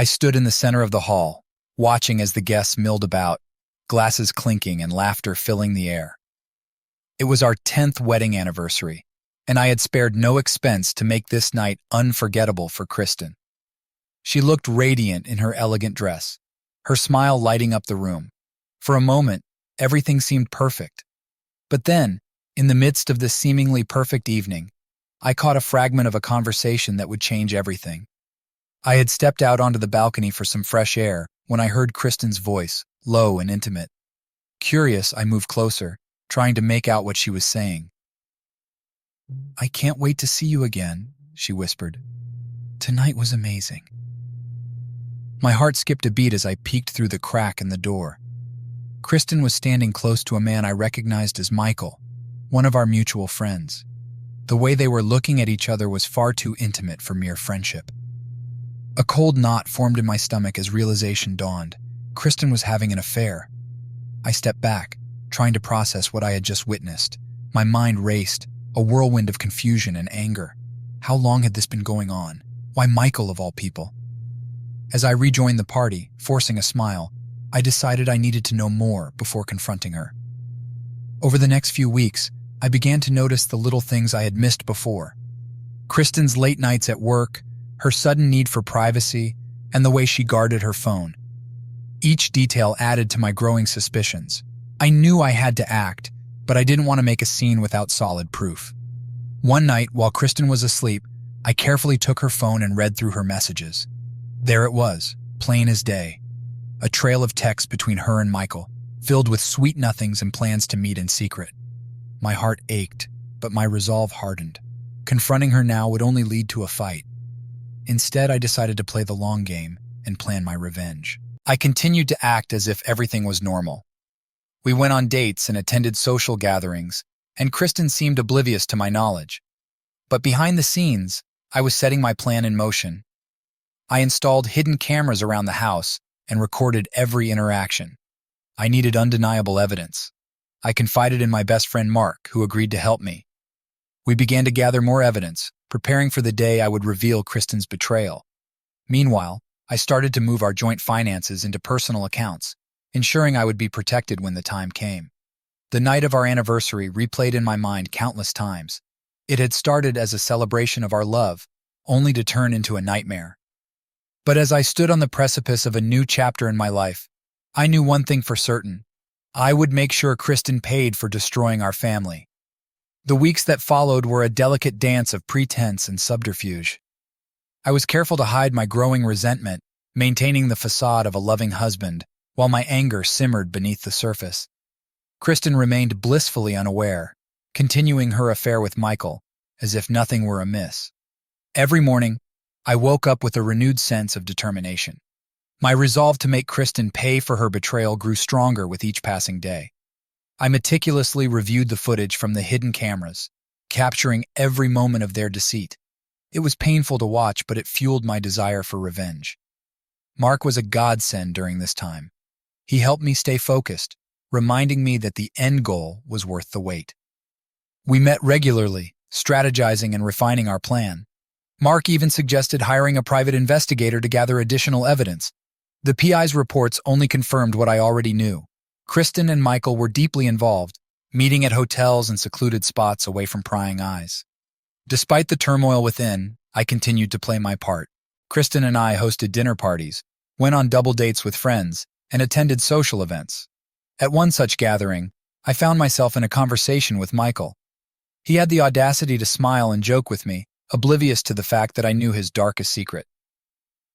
I stood in the center of the hall, watching as the guests milled about, glasses clinking and laughter filling the air. It was our 10th wedding anniversary, and I had spared no expense to make this night unforgettable for Kristen. She looked radiant in her elegant dress, her smile lighting up the room. For a moment, everything seemed perfect. But then, in the midst of this seemingly perfect evening, I caught a fragment of a conversation that would change everything. I had stepped out onto the balcony for some fresh air when I heard Kristen's voice, low and intimate. Curious, I moved closer, trying to make out what she was saying. "I can't wait to see you again," she whispered. "Tonight was amazing." My heart skipped a beat as I peeked through the crack in the door. Kristen was standing close to a man I recognized as Michael, one of our mutual friends. The way they were looking at each other was far too intimate for mere friendship. A cold knot formed in my stomach as realization dawned. Kristen was having an affair. I stepped back, trying to process what I had just witnessed. My mind raced, a whirlwind of confusion and anger. How long had this been going on? Why Michael of all people? As I rejoined the party, forcing a smile, I decided I needed to know more before confronting her. Over the next few weeks, I began to notice the little things I had missed before. Kristen's late nights at work, her sudden need for privacy, and the way she guarded her phone. Each detail added to my growing suspicions. I knew I had to act, but I didn't want to make a scene without solid proof. One night, while Kristen was asleep, I carefully took her phone and read through her messages. There it was, plain as day. A trail of texts between her and Michael, filled with sweet nothings and plans to meet in secret. My heart ached, but my resolve hardened. Confronting her now would only lead to a fight. Instead, I decided to play the long game and plan my revenge. I continued to act as if everything was normal. We went on dates and attended social gatherings, and Kristen seemed oblivious to my knowledge. But behind the scenes, I was setting my plan in motion. I installed hidden cameras around the house and recorded every interaction. I needed undeniable evidence. I confided in my best friend Mark, who agreed to help me. We began to gather more evidence, preparing for the day I would reveal Kristen's betrayal. Meanwhile, I started to move our joint finances into personal accounts, ensuring I would be protected when the time came. The night of our anniversary replayed in my mind countless times. It had started as a celebration of our love, only to turn into a nightmare. But as I stood on the precipice of a new chapter in my life, I knew one thing for certain. I would make sure Kristen paid for destroying our family. The weeks that followed were a delicate dance of pretense and subterfuge. I was careful to hide my growing resentment, maintaining the facade of a loving husband, while my anger simmered beneath the surface. Kristen remained blissfully unaware, continuing her affair with Michael, as if nothing were amiss. Every morning, I woke up with a renewed sense of determination. My resolve to make Kristen pay for her betrayal grew stronger with each passing day. I meticulously reviewed the footage from the hidden cameras, capturing every moment of their deceit. It was painful to watch, but it fueled my desire for revenge. Mark was a godsend during this time. He helped me stay focused, reminding me that the end goal was worth the wait. We met regularly, strategizing and refining our plan. Mark even suggested hiring a private investigator to gather additional evidence. The PI's reports only confirmed what I already knew. Kristen and Michael were deeply involved, meeting at hotels and secluded spots away from prying eyes. Despite the turmoil within, I continued to play my part. Kristen and I hosted dinner parties, went on double dates with friends, and attended social events. At one such gathering, I found myself in a conversation with Michael. He had the audacity to smile and joke with me, oblivious to the fact that I knew his darkest secret.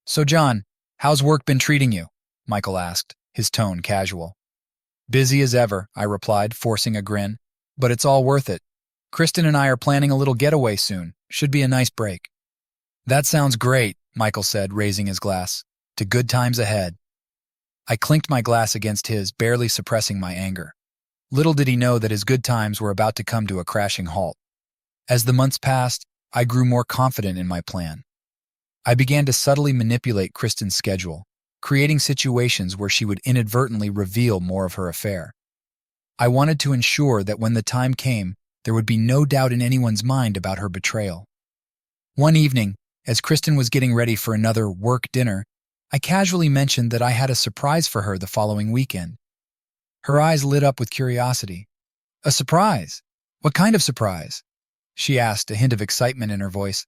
"So John, how's work been treating you?" Michael asked, his tone casual. "Busy as ever," I replied, forcing a grin. "But it's all worth it. Kristen and I are planning a little getaway soon. Should be a nice break." "That sounds great," Michael said, raising his glass. "To good times ahead." I clinked my glass against his, barely suppressing my anger. Little did he know that his good times were about to come to a crashing halt. As the months passed, I grew more confident in my plan. I began to subtly manipulate Kristen's schedule, creating situations where she would inadvertently reveal more of her affair. I wanted to ensure that when the time came, there would be no doubt in anyone's mind about her betrayal. One evening, as Kristen was getting ready for another work dinner, I casually mentioned that I had a surprise for her the following weekend. Her eyes lit up with curiosity. A surprise? What kind of surprise? She asked, a hint of excitement in her voice.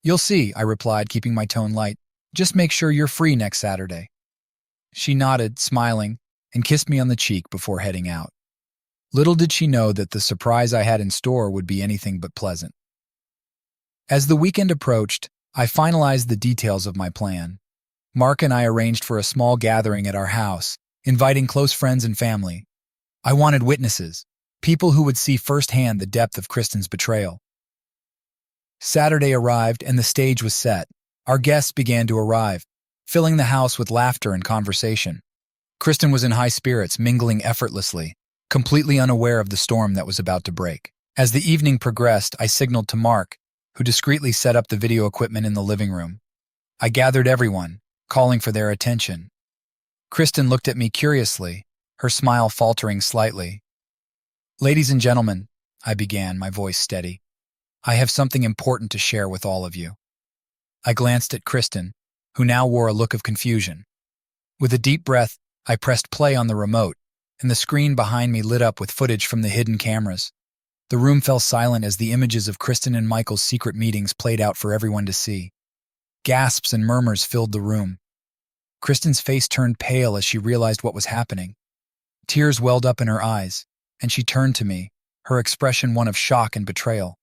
You'll see, I replied, keeping my tone light. Just make sure you're free next Saturday. She nodded, smiling, and kissed me on the cheek before heading out. Little did she know that the surprise I had in store would be anything but pleasant. As the weekend approached, I finalized the details of my plan. Mark and I arranged for a small gathering at our house, inviting close friends and family. I wanted witnesses, people who would see firsthand the depth of Kristen's betrayal. Saturday arrived and the stage was set. Our guests began to arrive, filling the house with laughter and conversation. Kristen was in high spirits, mingling effortlessly, completely unaware of the storm that was about to break. As the evening progressed, I signaled to Mark, who discreetly set up the video equipment in the living room. I gathered everyone, calling for their attention. Kristen looked at me curiously, her smile faltering slightly. Ladies and gentlemen, I began, my voice steady. I have something important to share with all of you. I glanced at Kristen, who now wore a look of confusion. With a deep breath, I pressed play on the remote, and the screen behind me lit up with footage from the hidden cameras. The room fell silent as the images of Kristen and Michael's secret meetings played out for everyone to see. Gasps and murmurs filled the room. Kristen's face turned pale as she realized what was happening. Tears welled up in her eyes, and she turned to me, her expression one of shock and betrayal.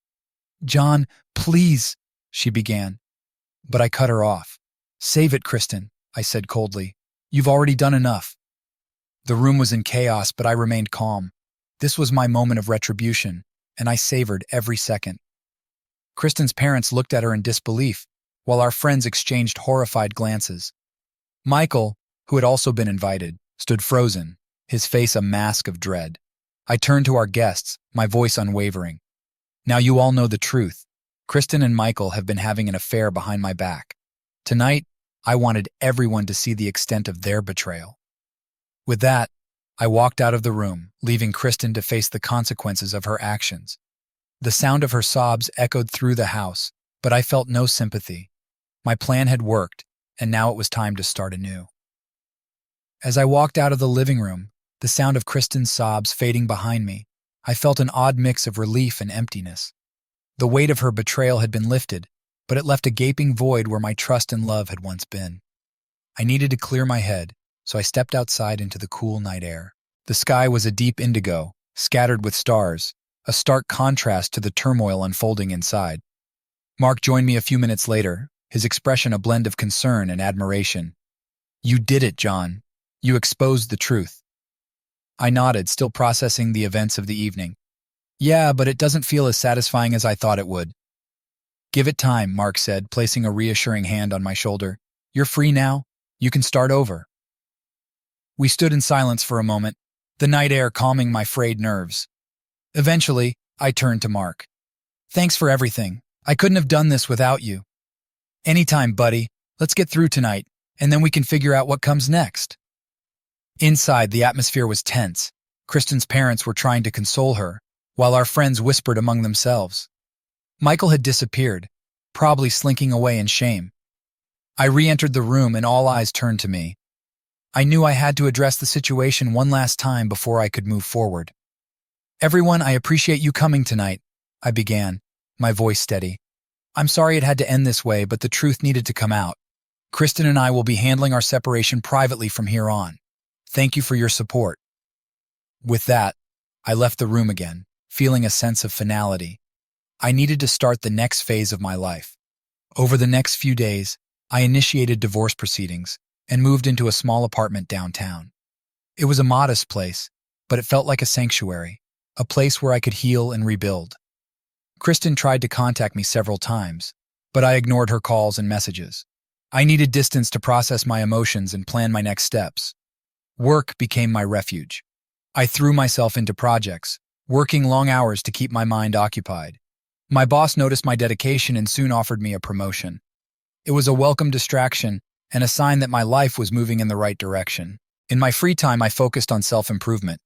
John, please, she began. But I cut her off. Save it, Kristen, I said coldly. You've already done enough. The room was in chaos, but I remained calm. This was my moment of retribution, and I savored every second. Kristen's parents looked at her in disbelief, while our friends exchanged horrified glances. Michael, who had also been invited, stood frozen, his face a mask of dread. I turned to our guests, my voice unwavering. Now you all know the truth. Kristen and Michael have been having an affair behind my back. Tonight, I wanted everyone to see the extent of their betrayal. With that, I walked out of the room, leaving Kristen to face the consequences of her actions. The sound of her sobs echoed through the house, but I felt no sympathy. My plan had worked, and now it was time to start anew. As I walked out of the living room, the sound of Kristen's sobs fading behind me, I felt an odd mix of relief and emptiness. The weight of her betrayal had been lifted, but it left a gaping void where my trust and love had once been. I needed to clear my head, so I stepped outside into the cool night air. The sky was a deep indigo, scattered with stars, a stark contrast to the turmoil unfolding inside. Mark joined me a few minutes later, his expression a blend of concern and admiration. You did it, John. You exposed the truth. I nodded, still processing the events of the evening. Yeah, but it doesn't feel as satisfying as I thought it would. Give it time, Mark said, placing a reassuring hand on my shoulder. You're free now. You can start over. We stood in silence for a moment, the night air calming my frayed nerves. Eventually, I turned to Mark. Thanks for everything. I couldn't have done this without you. Anytime, buddy. Let's get through tonight, and then we can figure out what comes next. Inside, the atmosphere was tense. Kristen's parents were trying to console her, while our friends whispered among themselves. Michael had disappeared, probably slinking away in shame. I re-entered the room and all eyes turned to me. I knew I had to address the situation one last time before I could move forward. Everyone, I appreciate you coming tonight, I began, my voice steady. I'm sorry it had to end this way, but the truth needed to come out. Kristen and I will be handling our separation privately from here on. Thank you for your support. With that, I left the room again, feeling a sense of finality. I needed to start the next phase of my life. Over the next few days, I initiated divorce proceedings and moved into a small apartment downtown. It was a modest place, but it felt like a sanctuary, a place where I could heal and rebuild. Kristen tried to contact me several times, but I ignored her calls and messages. I needed distance to process my emotions and plan my next steps. Work became my refuge. I threw myself into projects, working long hours to keep my mind occupied. My boss noticed my dedication and soon offered me a promotion. It was a welcome distraction and a sign that my life was moving in the right direction. In my free time, I focused on self-improvement.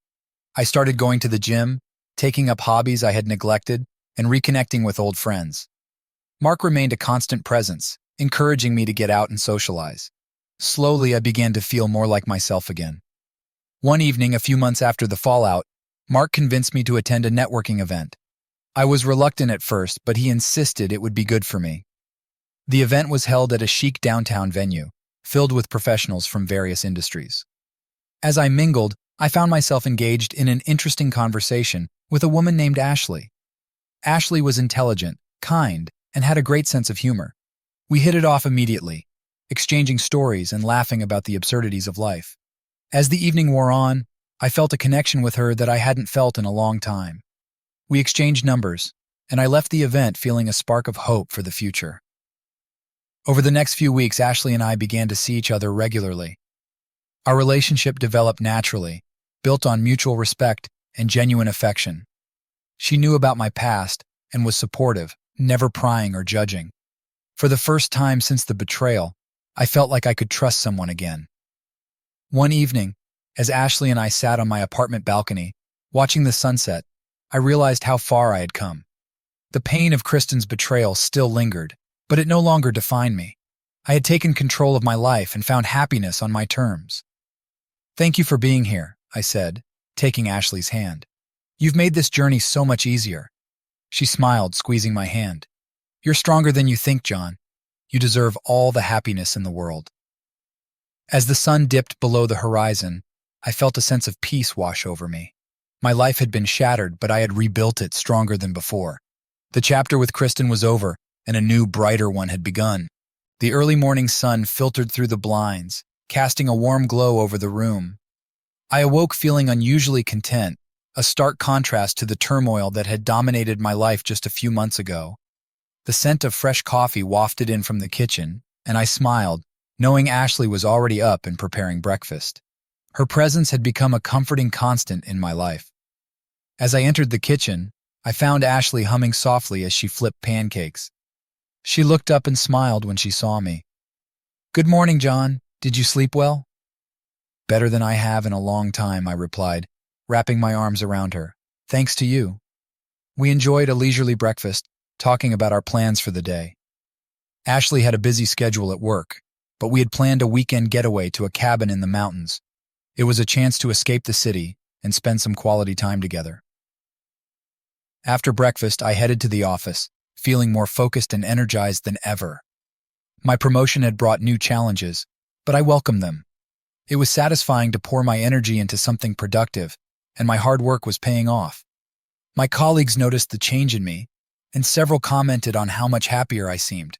I started going to the gym, taking up hobbies I had neglected, and reconnecting with old friends. Mark remained a constant presence, encouraging me to get out and socialize. Slowly, I began to feel more like myself again. One evening, a few months after the fallout, Mark convinced me to attend a networking event. I was reluctant at first, but he insisted it would be good for me. The event was held at a chic downtown venue, filled with professionals from various industries. As I mingled, I found myself engaged in an interesting conversation with a woman named Ashley. Ashley was intelligent, kind, and had a great sense of humor. We hit it off immediately, exchanging stories and laughing about the absurdities of life. As the evening wore on, I felt a connection with her that I hadn't felt in a long time. We exchanged numbers, and I left the event feeling a spark of hope for the future. Over the next few weeks, Ashley and I began to see each other regularly. Our relationship developed naturally, built on mutual respect and genuine affection. She knew about my past and was supportive, never prying or judging. For the first time since the betrayal, I felt like I could trust someone again. One evening, as Ashley and I sat on my apartment balcony, watching the sunset, I realized how far I had come. The pain of Kristen's betrayal still lingered, but it no longer defined me. I had taken control of my life and found happiness on my terms. "Thank you for being here," I said, taking Ashley's hand. "You've made this journey so much easier." She smiled, squeezing my hand. "You're stronger than you think, John. You deserve all the happiness in the world." As the sun dipped below the horizon, I felt a sense of peace wash over me. My life had been shattered, but I had rebuilt it stronger than before. The chapter with Kristen was over, and a new, brighter one had begun. The early morning sun filtered through the blinds, casting a warm glow over the room. I awoke feeling unusually content, a stark contrast to the turmoil that had dominated my life just a few months ago. The scent of fresh coffee wafted in from the kitchen, and I smiled, knowing Ashley was already up and preparing breakfast. Her presence had become a comforting constant in my life. As I entered the kitchen, I found Ashley humming softly as she flipped pancakes. She looked up and smiled when she saw me. "Good morning, John. Did you sleep well?" "Better than I have in a long time," I replied, wrapping my arms around her. "Thanks to you." We enjoyed a leisurely breakfast, talking about our plans for the day. Ashley had a busy schedule at work, but we had planned a weekend getaway to a cabin in the mountains. It was a chance to escape the city and spend some quality time together. After breakfast, I headed to the office, feeling more focused and energized than ever. My promotion had brought new challenges, but I welcomed them. It was satisfying to pour my energy into something productive, and my hard work was paying off. My colleagues noticed the change in me, and several commented on how much happier I seemed.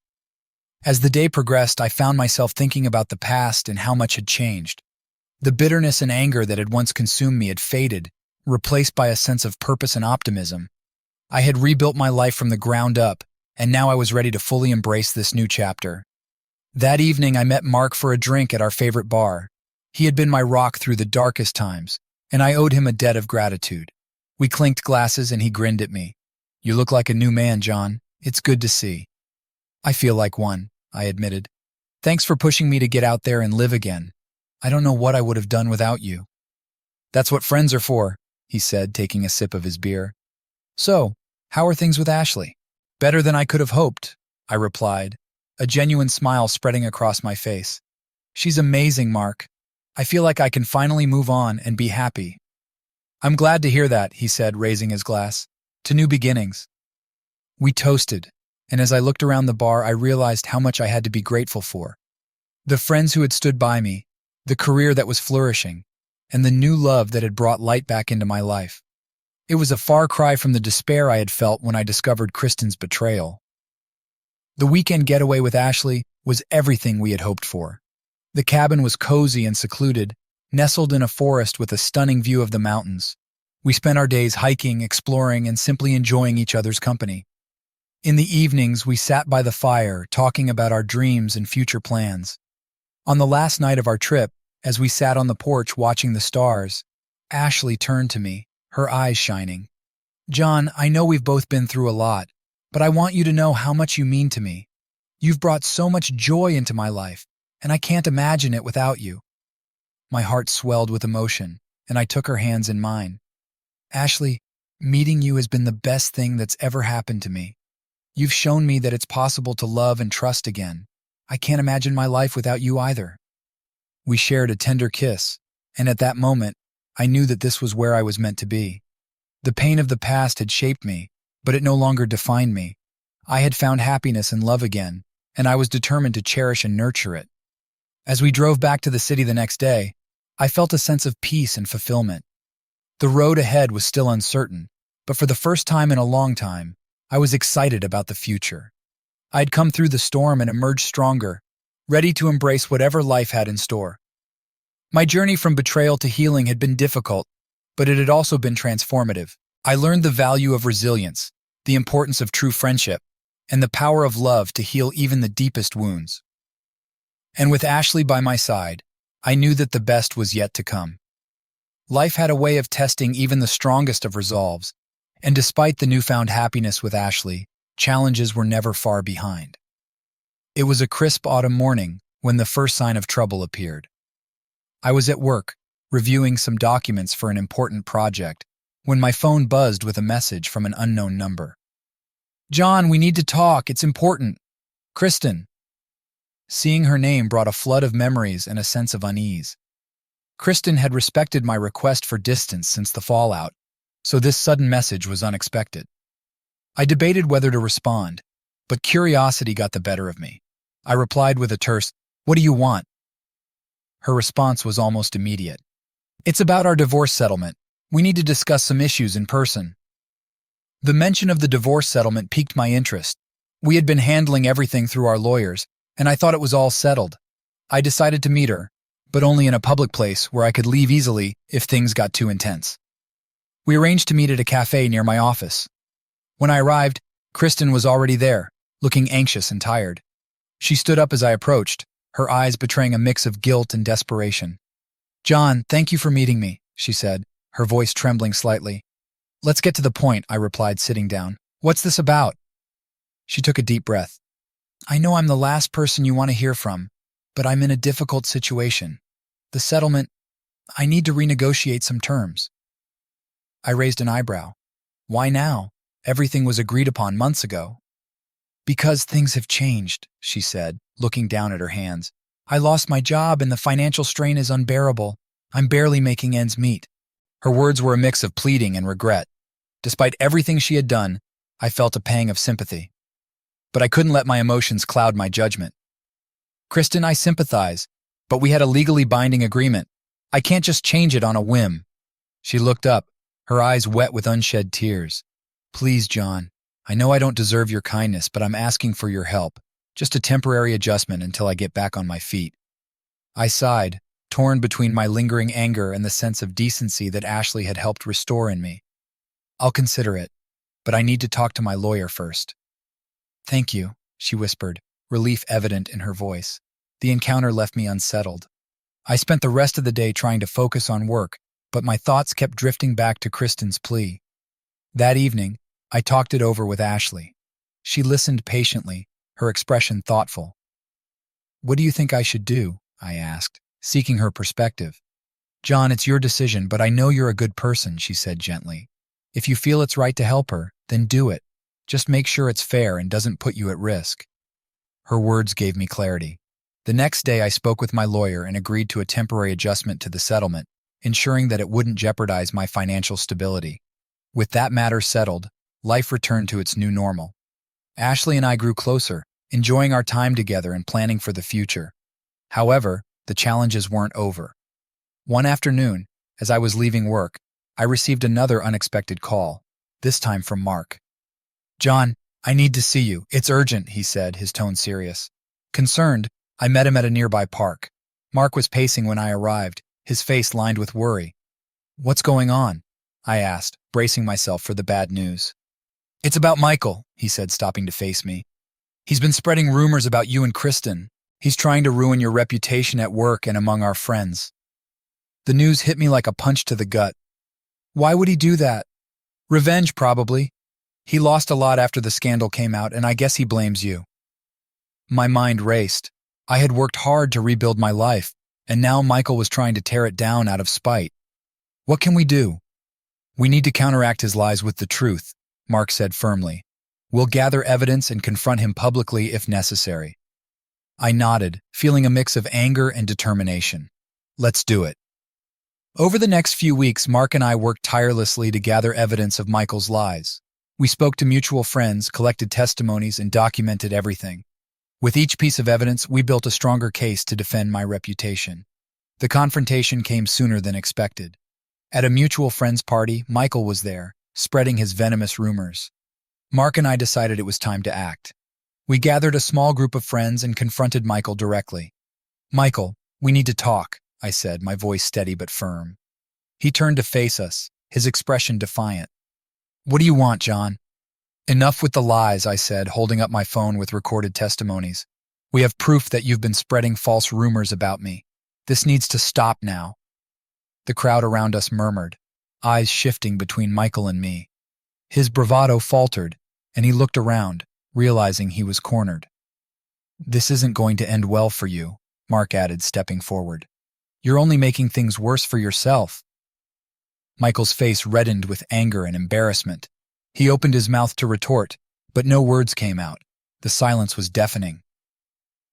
As the day progressed, I found myself thinking about the past and how much had changed. The bitterness and anger that had once consumed me had faded, replaced by a sense of purpose and optimism. I had rebuilt my life from the ground up, and now I was ready to fully embrace this new chapter. That evening, I met Mark for a drink at our favorite bar. He had been my rock through the darkest times, and I owed him a debt of gratitude. We clinked glasses and he grinned at me. "You look like a new man, John. It's good to see." "I feel like one," I admitted. "Thanks for pushing me to get out there and live again. I don't know what I would have done without you." "That's what friends are for," he said, taking a sip of his beer. "So, how are things with Ashley?" "Better than I could have hoped," I replied, a genuine smile spreading across my face. "She's amazing, Mark. I feel like I can finally move on and be happy." "I'm glad to hear that," he said, raising his glass. "To new beginnings." We toasted, and as I looked around the bar, I realized how much I had to be grateful for. The friends who had stood by me, the career that was flourishing, and the new love that had brought light back into my life. It was a far cry from the despair I had felt when I discovered Kristen's betrayal. The weekend getaway with Ashley was everything we had hoped for. The cabin was cozy and secluded, nestled in a forest with a stunning view of the mountains. We spent our days hiking, exploring, and simply enjoying each other's company. In the evenings, we sat by the fire, talking about our dreams and future plans. On the last night of our trip, as we sat on the porch watching the stars, Ashley turned to me, her eyes shining. "John, I know we've both been through a lot, but I want you to know how much you mean to me. You've brought so much joy into my life, and I can't imagine it without you." My heart swelled with emotion, and I took her hands in mine. "Ashley, meeting you has been the best thing that's ever happened to me. You've shown me that it's possible to love and trust again. I can't imagine my life without you either." We shared a tender kiss, and at that moment, I knew that this was where I was meant to be. The pain of the past had shaped me, but it no longer defined me. I had found happiness and love again, and I was determined to cherish and nurture it. As we drove back to the city the next day, I felt a sense of peace and fulfillment. The road ahead was still uncertain, but for the first time in a long time, I was excited about the future. I had come through the storm and emerged stronger, ready to embrace whatever life had in store. My journey from betrayal to healing had been difficult, but it had also been transformative. I learned the value of resilience, the importance of true friendship, and the power of love to heal even the deepest wounds. And with Ashley by my side, I knew that the best was yet to come. Life had a way of testing even the strongest of resolves, and despite the newfound happiness with Ashley, challenges were never far behind. It was a crisp autumn morning when the first sign of trouble appeared. I was at work, reviewing some documents for an important project, when my phone buzzed with a message from an unknown number. "John, we need to talk. It's important. Kristen." Seeing her name brought a flood of memories and a sense of unease. Kristen had respected my request for distance since the fallout, so this sudden message was unexpected. I debated whether to respond, but curiosity got the better of me. I replied with a terse, "What do you want?" Her response was almost immediate. "It's about our divorce settlement. We need to discuss some issues in person." The mention of the divorce settlement piqued my interest. We had been handling everything through our lawyers, and I thought it was all settled. I decided to meet her, but only in a public place where I could leave easily if things got too intense. We arranged to meet at a cafe near my office. When I arrived, Kristen was already there, looking anxious and tired. She stood up as I approached, her eyes betraying a mix of guilt and desperation. "John, thank you for meeting me," she said, her voice trembling slightly. "Let's get to the point," I replied, sitting down. "What's this about?" She took a deep breath. "I know I'm the last person you want to hear from, but I'm in a difficult situation. The settlement, I need to renegotiate some terms." I raised an eyebrow. "Why now? Everything was agreed upon months ago." "Because things have changed," she said, looking down at her hands. "I lost my job and the financial strain is unbearable. I'm barely making ends meet." Her words were a mix of pleading and regret. Despite everything she had done, I felt a pang of sympathy. But I couldn't let my emotions cloud my judgment. "Kristen, I sympathize, but we had a legally binding agreement. I can't just change it on a whim." She looked up, her eyes wet with unshed tears. "Please, John, I know I don't deserve your kindness, but I'm asking for your help. Just a temporary adjustment until I get back on my feet." I sighed, torn between my lingering anger and the sense of decency that Ashley had helped restore in me. "I'll consider it, but I need to talk to my lawyer first." "Thank you," she whispered, relief evident in her voice. The encounter left me unsettled. I spent the rest of the day trying to focus on work, but my thoughts kept drifting back to Kristen's plea. That evening, I talked it over with Ashley. She listened patiently, her expression thoughtful. "What do you think I should do?" I asked, seeking her perspective. "John, it's your decision, but I know you're a good person," she said gently. "If you feel it's right to help her, then do it. Just make sure it's fair and doesn't put you at risk." Her words gave me clarity. The next day I spoke with my lawyer and agreed to a temporary adjustment to the settlement, ensuring that it wouldn't jeopardize my financial stability. With that matter settled, life returned to its new normal. Ashley and I grew closer, enjoying our time together and planning for the future. However, the challenges weren't over. One afternoon, as I was leaving work, I received another unexpected call, this time from Mark. "John, I need to see you. It's urgent," he said, his tone serious. Concerned, I met him at a nearby park. Mark was pacing when I arrived, his face lined with worry. "What's going on?" I asked, bracing myself for the bad news. "It's about Michael," he said, stopping to face me. "He's been spreading rumors about you and Kristen. He's trying to ruin your reputation at work and among our friends." The news hit me like a punch to the gut. "Why would he do that?" "Revenge, probably. He lost a lot after the scandal came out, and I guess he blames you." My mind raced. I had worked hard to rebuild my life, and now Michael was trying to tear it down out of spite. "What can we do?" "We need to counteract his lies with the truth," Mark said firmly. "We'll gather evidence and confront him publicly if necessary." I nodded, feeling a mix of anger and determination. Let's do it. Over the next few weeks, Mark and I worked tirelessly to gather evidence of Michael's lies. We spoke to mutual friends, collected testimonies, and documented everything. With each piece of evidence, we built a stronger case to defend my reputation. The confrontation came sooner than expected. At a mutual friend's party, Michael was there, spreading his venomous rumors. Mark and I decided it was time to act. We gathered a small group of friends and confronted Michael directly. "Michael, we need to talk," I said, my voice steady but firm. He turned to face us, his expression defiant. "What do you want, John?" "Enough with the lies," I said, holding up my phone with recorded testimonies. "We have proof that you've been spreading false rumors about me. This needs to stop now." The crowd around us murmured, eyes shifting between Michael and me. His bravado faltered, and he looked around, realizing he was cornered. "This isn't going to end well for you," Mark added, stepping forward. "You're only making things worse for yourself." Michael's face reddened with anger and embarrassment. He opened his mouth to retort, but no words came out. The silence was deafening.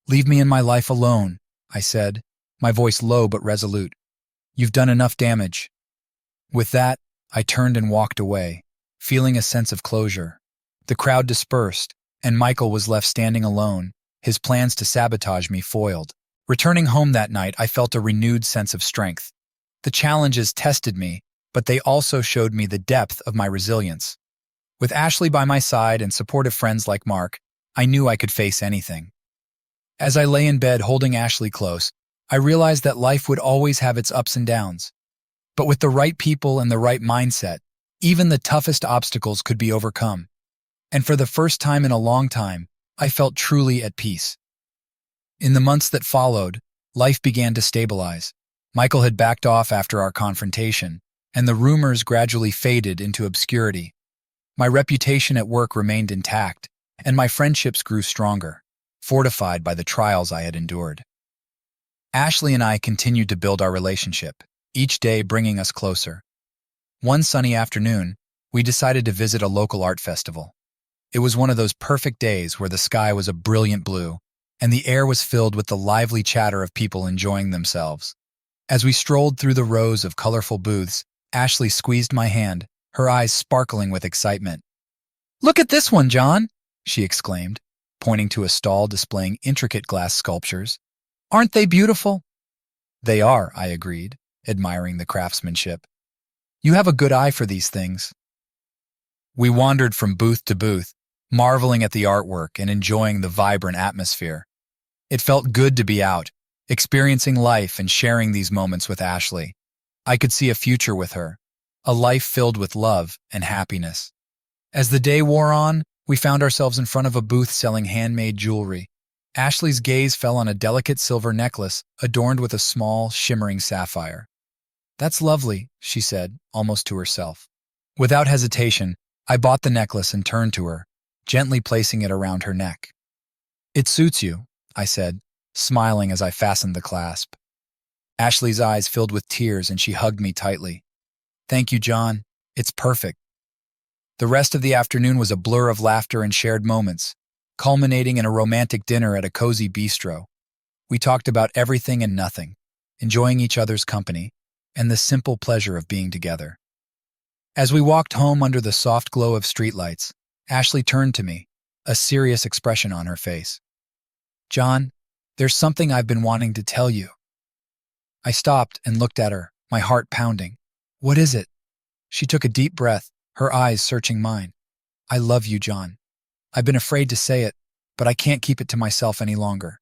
"Leave me and my life alone," I said, my voice low but resolute. "You've done enough damage." With that, I turned and walked away, feeling a sense of closure. The crowd dispersed, and Michael was left standing alone, his plans to sabotage me foiled. Returning home that night, I felt a renewed sense of strength. The challenges tested me, but they also showed me the depth of my resilience. With Ashley by my side and supportive friends like Mark, I knew I could face anything. As I lay in bed holding Ashley close, I realized that life would always have its ups and downs. But with the right people and the right mindset, even the toughest obstacles could be overcome. And for the first time in a long time, I felt truly at peace. In the months that followed, life began to stabilize. Michael had backed off after our confrontation, and the rumors gradually faded into obscurity. My reputation at work remained intact, and my friendships grew stronger, fortified by the trials I had endured. Ashley and I continued to build our relationship, each day bringing us closer. One sunny afternoon, we decided to visit a local art festival. It was one of those perfect days where the sky was a brilliant blue, and the air was filled with the lively chatter of people enjoying themselves. As we strolled through the rows of colorful booths, Ashley squeezed my hand, her eyes sparkling with excitement. "Look at this one, John!" she exclaimed, pointing to a stall displaying intricate glass sculptures. "Aren't they beautiful?" "They are," I agreed, admiring the craftsmanship. "You have a good eye for these things." We wandered from booth to booth, marveling at the artwork and enjoying the vibrant atmosphere. It felt good to be out, experiencing life and sharing these moments with Ashley. I could see a future with her, a life filled with love and happiness. As the day wore on, we found ourselves in front of a booth selling handmade jewelry. Ashley's gaze fell on a delicate silver necklace adorned with a small, shimmering sapphire. "That's lovely," she said, almost to herself. Without hesitation, I bought the necklace and turned to her, gently placing it around her neck. "It suits you," I said, smiling as I fastened the clasp. Ashley's eyes filled with tears and she hugged me tightly. "Thank you, John. It's perfect." The rest of the afternoon was a blur of laughter and shared moments, culminating in a romantic dinner at a cozy bistro. We talked about everything and nothing, enjoying each other's company, and the simple pleasure of being together. As we walked home under the soft glow of streetlights, Ashley turned to me, a serious expression on her face. "John, there's something I've been wanting to tell you." I stopped and looked at her, my heart pounding. "What is it?" She took a deep breath, her eyes searching mine. "I love you, John. I've been afraid to say it, but I can't keep it to myself any longer."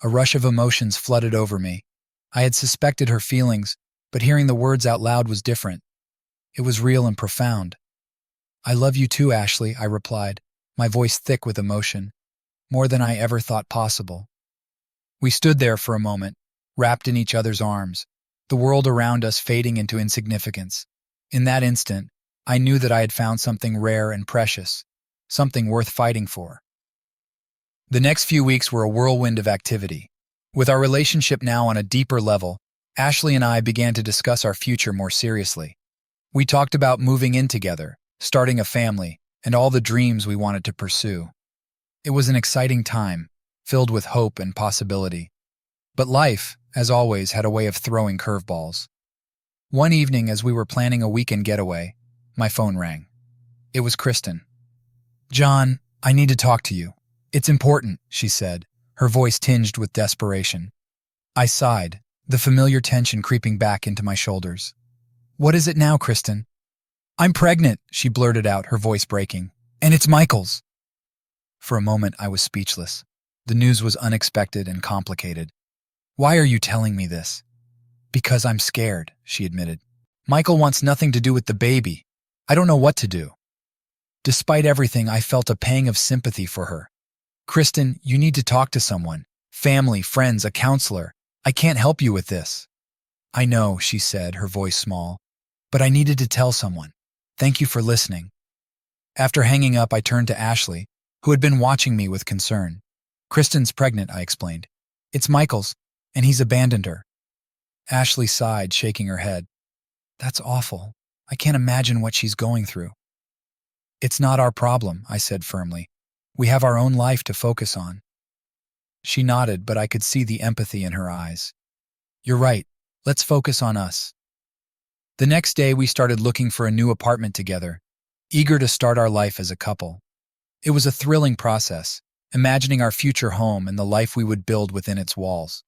A rush of emotions flooded over me. I had suspected her feelings, but hearing the words out loud was different. It was real and profound. "I love you too, Ashley," I replied, my voice thick with emotion, more than I ever thought possible. We stood there for a moment, wrapped in each other's arms, the world around us fading into insignificance. In that instant, I knew that I had found something rare and precious, something worth fighting for. The next few weeks were a whirlwind of activity. With our relationship now on a deeper level, Ashley and I began to discuss our future more seriously. We talked about moving in together, starting a family, and all the dreams we wanted to pursue. It was an exciting time, filled with hope and possibility. But life, as always, had a way of throwing curveballs. One evening, as we were planning a weekend getaway, my phone rang. It was Kristen. "John, I need to talk to you. It's important," she said, her voice tinged with desperation. I sighed, the familiar tension creeping back into my shoulders. "What is it now, Kristen?" "I'm pregnant," she blurted out, her voice breaking. "And it's Michael's." For a moment, I was speechless. The news was unexpected and complicated. "Why are you telling me this?" "Because I'm scared," she admitted. "Michael wants nothing to do with the baby. I don't know what to do." Despite everything, I felt a pang of sympathy for her. "Kristen, you need to talk to someone. Family, friends, a counselor. I can't help you with this." "I know," she said, her voice small. "But I needed to tell someone. Thank you for listening." After hanging up, I turned to Ashley, who had been watching me with concern. "Kristen's pregnant," I explained. "It's Michael's, and he's abandoned her." Ashley sighed, shaking her head. "That's awful. I can't imagine what she's going through." "It's not our problem," I said firmly. "We have our own life to focus on." She nodded, but I could see the empathy in her eyes. "You're right. Let's focus on us." The next day, we started looking for a new apartment together, eager to start our life as a couple. It was a thrilling process, imagining our future home and the life we would build within its walls.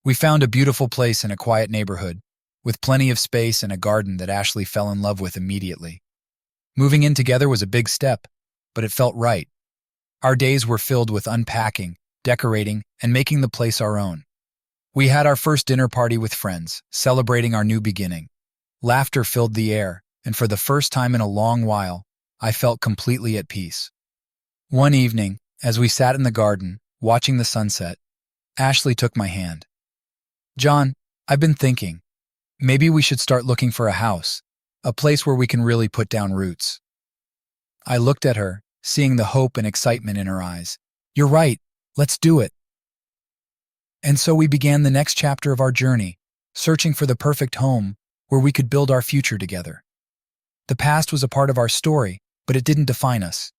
We found a beautiful place in a quiet neighborhood, with plenty of space and a garden that Ashley fell in love with immediately. Moving in together was a big step, but it felt right. Our days were filled with unpacking, decorating, and making the place our own. We had our first dinner party with friends, celebrating our new beginning. Laughter filled the air, and for the first time in a long while, I felt completely at peace. One evening, as we sat in the garden, watching the sunset, Ashley took my hand. "John, I've been thinking, maybe we should start looking for a house, a place where we can really put down roots." I looked at her, seeing the hope and excitement in her eyes. "You're right, let's do it." And so we began the next chapter of our journey, searching for the perfect home where we could build our future together. The past was a part of our story, but it didn't define us.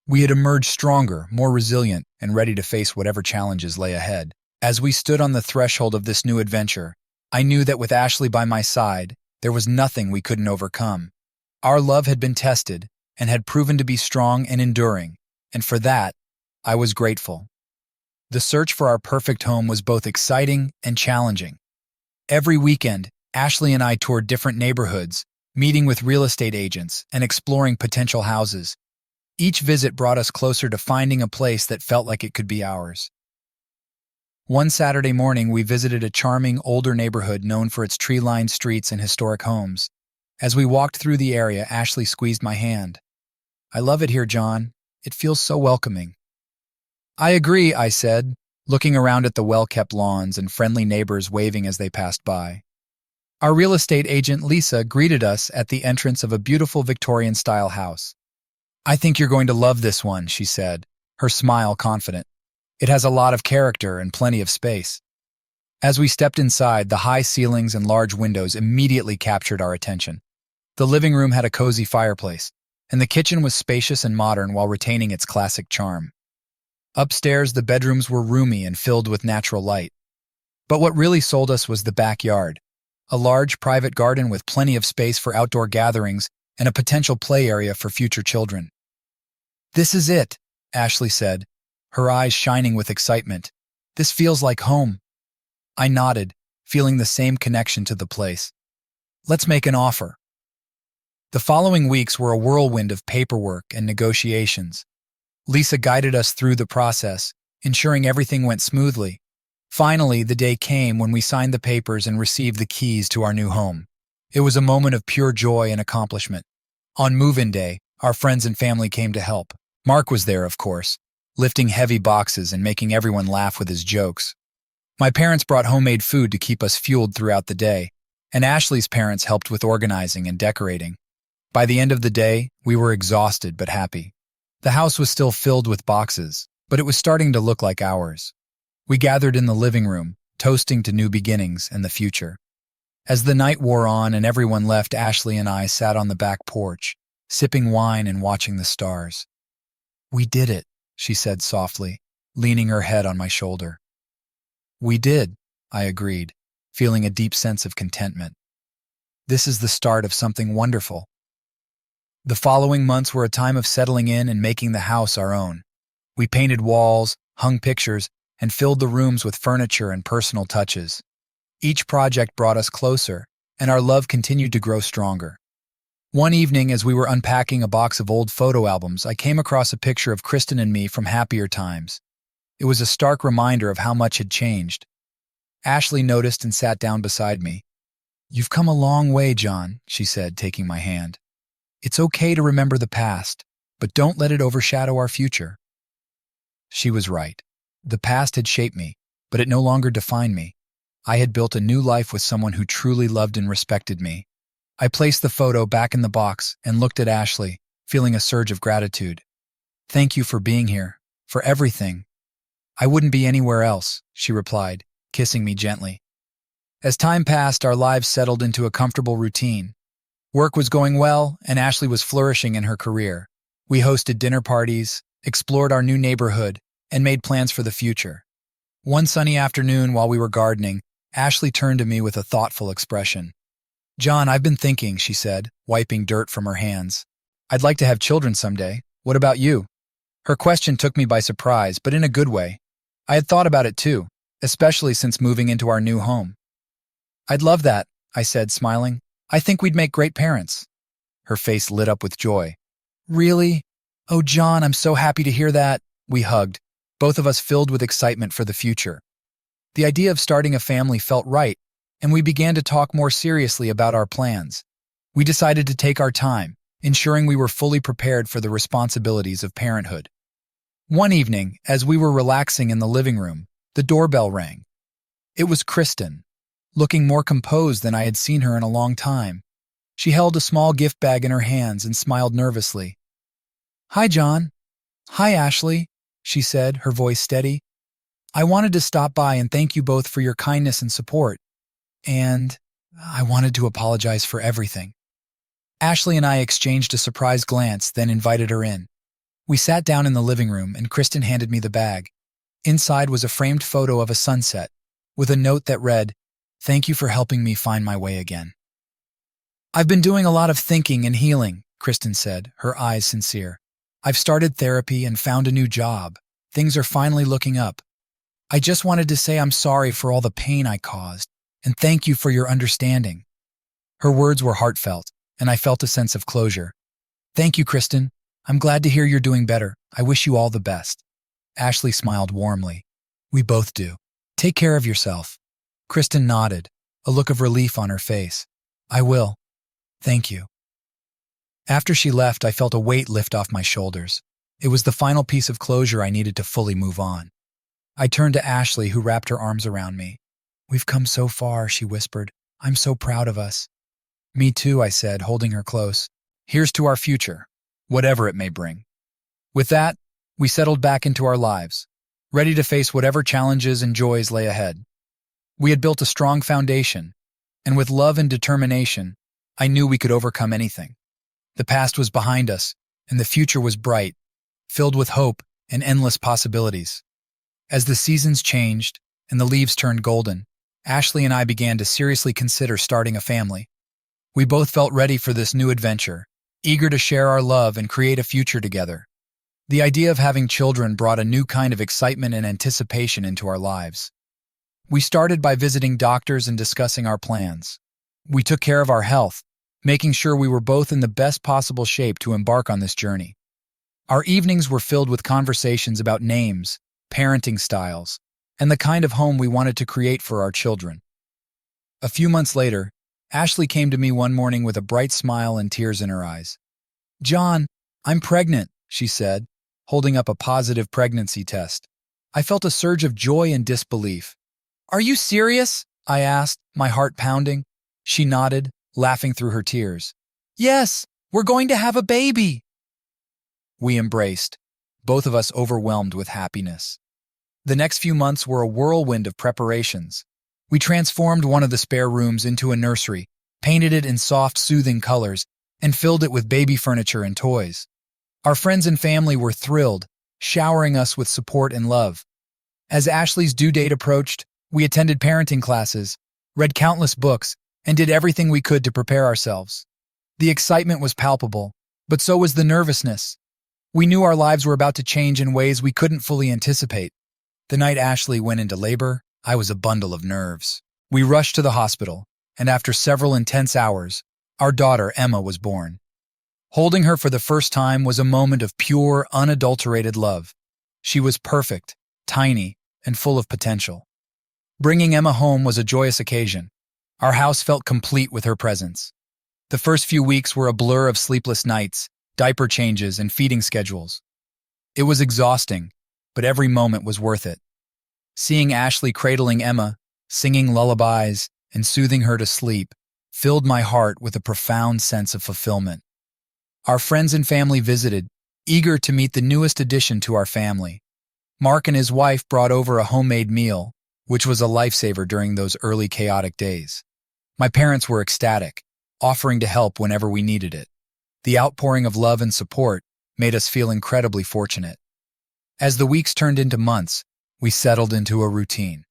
We had emerged stronger, more resilient, and ready to face whatever challenges lay ahead. As we stood on the threshold of this new adventure, I knew that with Ashley by my side, there was nothing we couldn't overcome. Our love had been tested and had proven to be strong and enduring, and for that, I was grateful. The search for our perfect home was both exciting and challenging. Every weekend, Ashley and I toured different neighborhoods, meeting with real estate agents and exploring potential houses. Each visit brought us closer to finding a place that felt like it could be ours. One Saturday morning, we visited a charming, older neighborhood known for its tree-lined streets and historic homes. As we walked through the area, Ashley squeezed my hand. "I love it here, John. It feels so welcoming." "I agree," I said, looking around at the well-kept lawns and friendly neighbors waving as they passed by. Our real estate agent, Lisa, greeted us at the entrance of a beautiful Victorian-style house. "I think you're going to love this one," she said, her smile confident. "It has a lot of character and plenty of space." As we stepped inside, the high ceilings and large windows immediately captured our attention. The living room had a cozy fireplace, and the kitchen was spacious and modern while retaining its classic charm. Upstairs, the bedrooms were roomy and filled with natural light. But what really sold us was the backyard, a large private garden with plenty of space for outdoor gatherings and a potential play area for future children. "This is it," Ashley said, her eyes shining with excitement. "This feels like home." I nodded, feeling the same connection to the place. "Let's make an offer." The following weeks were a whirlwind of paperwork and negotiations. Lisa guided us through the process, ensuring everything went smoothly. Finally, the day came when we signed the papers and received the keys to our new home. It was a moment of pure joy and accomplishment. On move-in day, our friends and family came to help. Mark was there, of course, lifting heavy boxes and making everyone laugh with his jokes. My parents brought homemade food to keep us fueled throughout the day, and Ashley's parents helped with organizing and decorating. By the end of the day, we were exhausted but happy. The house was still filled with boxes, but it was starting to look like ours. We gathered in the living room, toasting to new beginnings and the future. As the night wore on and everyone left, Ashley and I sat on the back porch, sipping wine and watching the stars. "We did it," she said softly, leaning her head on my shoulder. "We did," I agreed, feeling a deep sense of contentment. This is the start of something wonderful. The following months were a time of settling in and making the house our own. We painted walls, hung pictures, and filled the rooms with furniture and personal touches. Each project brought us closer, and our love continued to grow stronger. One evening, as we were unpacking a box of old photo albums, I came across a picture of Kristen and me from happier times. It was a stark reminder of how much had changed. Ashley noticed and sat down beside me. "You've come a long way, John," she said, taking my hand. "It's okay to remember the past, but don't let it overshadow our future." She was right. The past had shaped me, but it no longer defined me. I had built a new life with someone who truly loved and respected me. I placed the photo back in the box and looked at Ashley, feeling a surge of gratitude. "Thank you for being here, for everything." "I wouldn't be anywhere else," she replied, kissing me gently. As time passed, our lives settled into a comfortable routine. Work was going well, and Ashley was flourishing in her career. We hosted dinner parties, explored our new neighborhood, and made plans for the future. One sunny afternoon while we were gardening, Ashley turned to me with a thoughtful expression. "John, I've been thinking," she said, wiping dirt from her hands. "I'd like to have children someday. What about you?" Her question took me by surprise, but in a good way. I had thought about it too, especially since moving into our new home. "I'd love that," I said, smiling. "I think we'd make great parents." Her face lit up with joy. "Really? Oh, John, I'm so happy to hear that." We hugged, both of us filled with excitement for the future. The idea of starting a family felt right, and we began to talk more seriously about our plans. We decided to take our time, ensuring we were fully prepared for the responsibilities of parenthood. One evening, as we were relaxing in the living room, the doorbell rang. It was Kristen, looking more composed than I had seen her in a long time. She held a small gift bag in her hands and smiled nervously. "Hi, John." "Hi, Ashley," she said, her voice steady. "I wanted to stop by and thank you both for your kindness and support. And I wanted to apologize for everything." Ashley and I exchanged a surprised glance, then invited her in. We sat down in the living room, and Kristen handed me the bag. Inside was a framed photo of a sunset, with a note that read, "Thank you for helping me find my way again." "I've been doing a lot of thinking and healing," Kristen said, her eyes sincere. "I've started therapy and found a new job. Things are finally looking up. I just wanted to say I'm sorry for all the pain I caused, and thank you for your understanding." Her words were heartfelt, and I felt a sense of closure. "Thank you, Kristen. I'm glad to hear you're doing better. I wish you all the best." Ashley smiled warmly. "We both do. Take care of yourself." Kristen nodded, a look of relief on her face. "I will. Thank you." After she left, I felt a weight lift off my shoulders. It was the final piece of closure I needed to fully move on. I turned to Ashley, who wrapped her arms around me. "We've come so far," she whispered. "I'm so proud of us." "Me too," I said, holding her close. "Here's to our future, whatever it may bring." With that, we settled back into our lives, ready to face whatever challenges and joys lay ahead. We had built a strong foundation, and with love and determination, I knew we could overcome anything. The past was behind us, and the future was bright, filled with hope and endless possibilities. As the seasons changed and the leaves turned golden, Ashley and I began to seriously consider starting a family. We both felt ready for this new adventure, eager to share our love and create a future together. The idea of having children brought a new kind of excitement and anticipation into our lives. We started by visiting doctors and discussing our plans. We took care of our health, making sure we were both in the best possible shape to embark on this journey. Our evenings were filled with conversations about names, parenting styles, and the kind of home we wanted to create for our children. A few months later, Ashley came to me one morning with a bright smile and tears in her eyes. "John, I'm pregnant," she said, holding up a positive pregnancy test. I felt a surge of joy and disbelief. "Are you serious?" I asked, my heart pounding. She nodded, laughing through her tears. "Yes, we're going to have a baby." We embraced, both of us overwhelmed with happiness. The next few months were a whirlwind of preparations. We transformed one of the spare rooms into a nursery, painted it in soft, soothing colors, and filled it with baby furniture and toys. Our friends and family were thrilled, showering us with support and love. As Ashley's due date approached, we attended parenting classes, read countless books, and did everything we could to prepare ourselves. The excitement was palpable, but so was the nervousness. We knew our lives were about to change in ways we couldn't fully anticipate. The night Ashley went into labor, I was a bundle of nerves. We rushed to the hospital, and after several intense hours, our daughter Emma was born. Holding her for the first time was a moment of pure, unadulterated love. She was perfect, tiny, and full of potential. Bringing Emma home was a joyous occasion. Our house felt complete with her presence. The first few weeks were a blur of sleepless nights, diaper changes, and feeding schedules. It was exhausting, but every moment was worth it. Seeing Ashley cradling Emma, singing lullabies, and soothing her to sleep filled my heart with a profound sense of fulfillment. Our friends and family visited, eager to meet the newest addition to our family. Mark and his wife brought over a homemade meal, which was a lifesaver during those early chaotic days. My parents were ecstatic, offering to help whenever we needed it. The outpouring of love and support made us feel incredibly fortunate. As the weeks turned into months, we settled into a routine.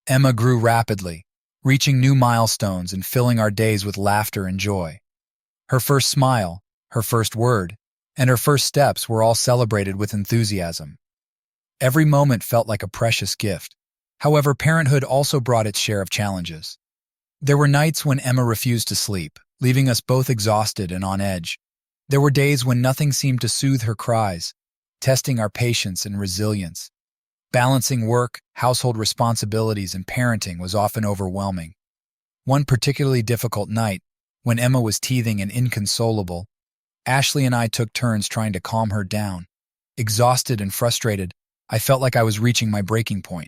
Emma grew rapidly, reaching new milestones and filling our days with laughter and joy. Her first smile, her first word, and her first steps were all celebrated with enthusiasm. Every moment felt like a precious gift. However, parenthood also brought its share of challenges. There were nights when Emma refused to sleep, leaving us both exhausted and on edge. There were days when nothing seemed to soothe her cries, testing our patience and resilience. Balancing work, household responsibilities, and parenting was often overwhelming. One particularly difficult night, when Emma was teething and inconsolable, Ashley and I took turns trying to calm her down. Exhausted and frustrated, I felt like I was reaching my breaking point.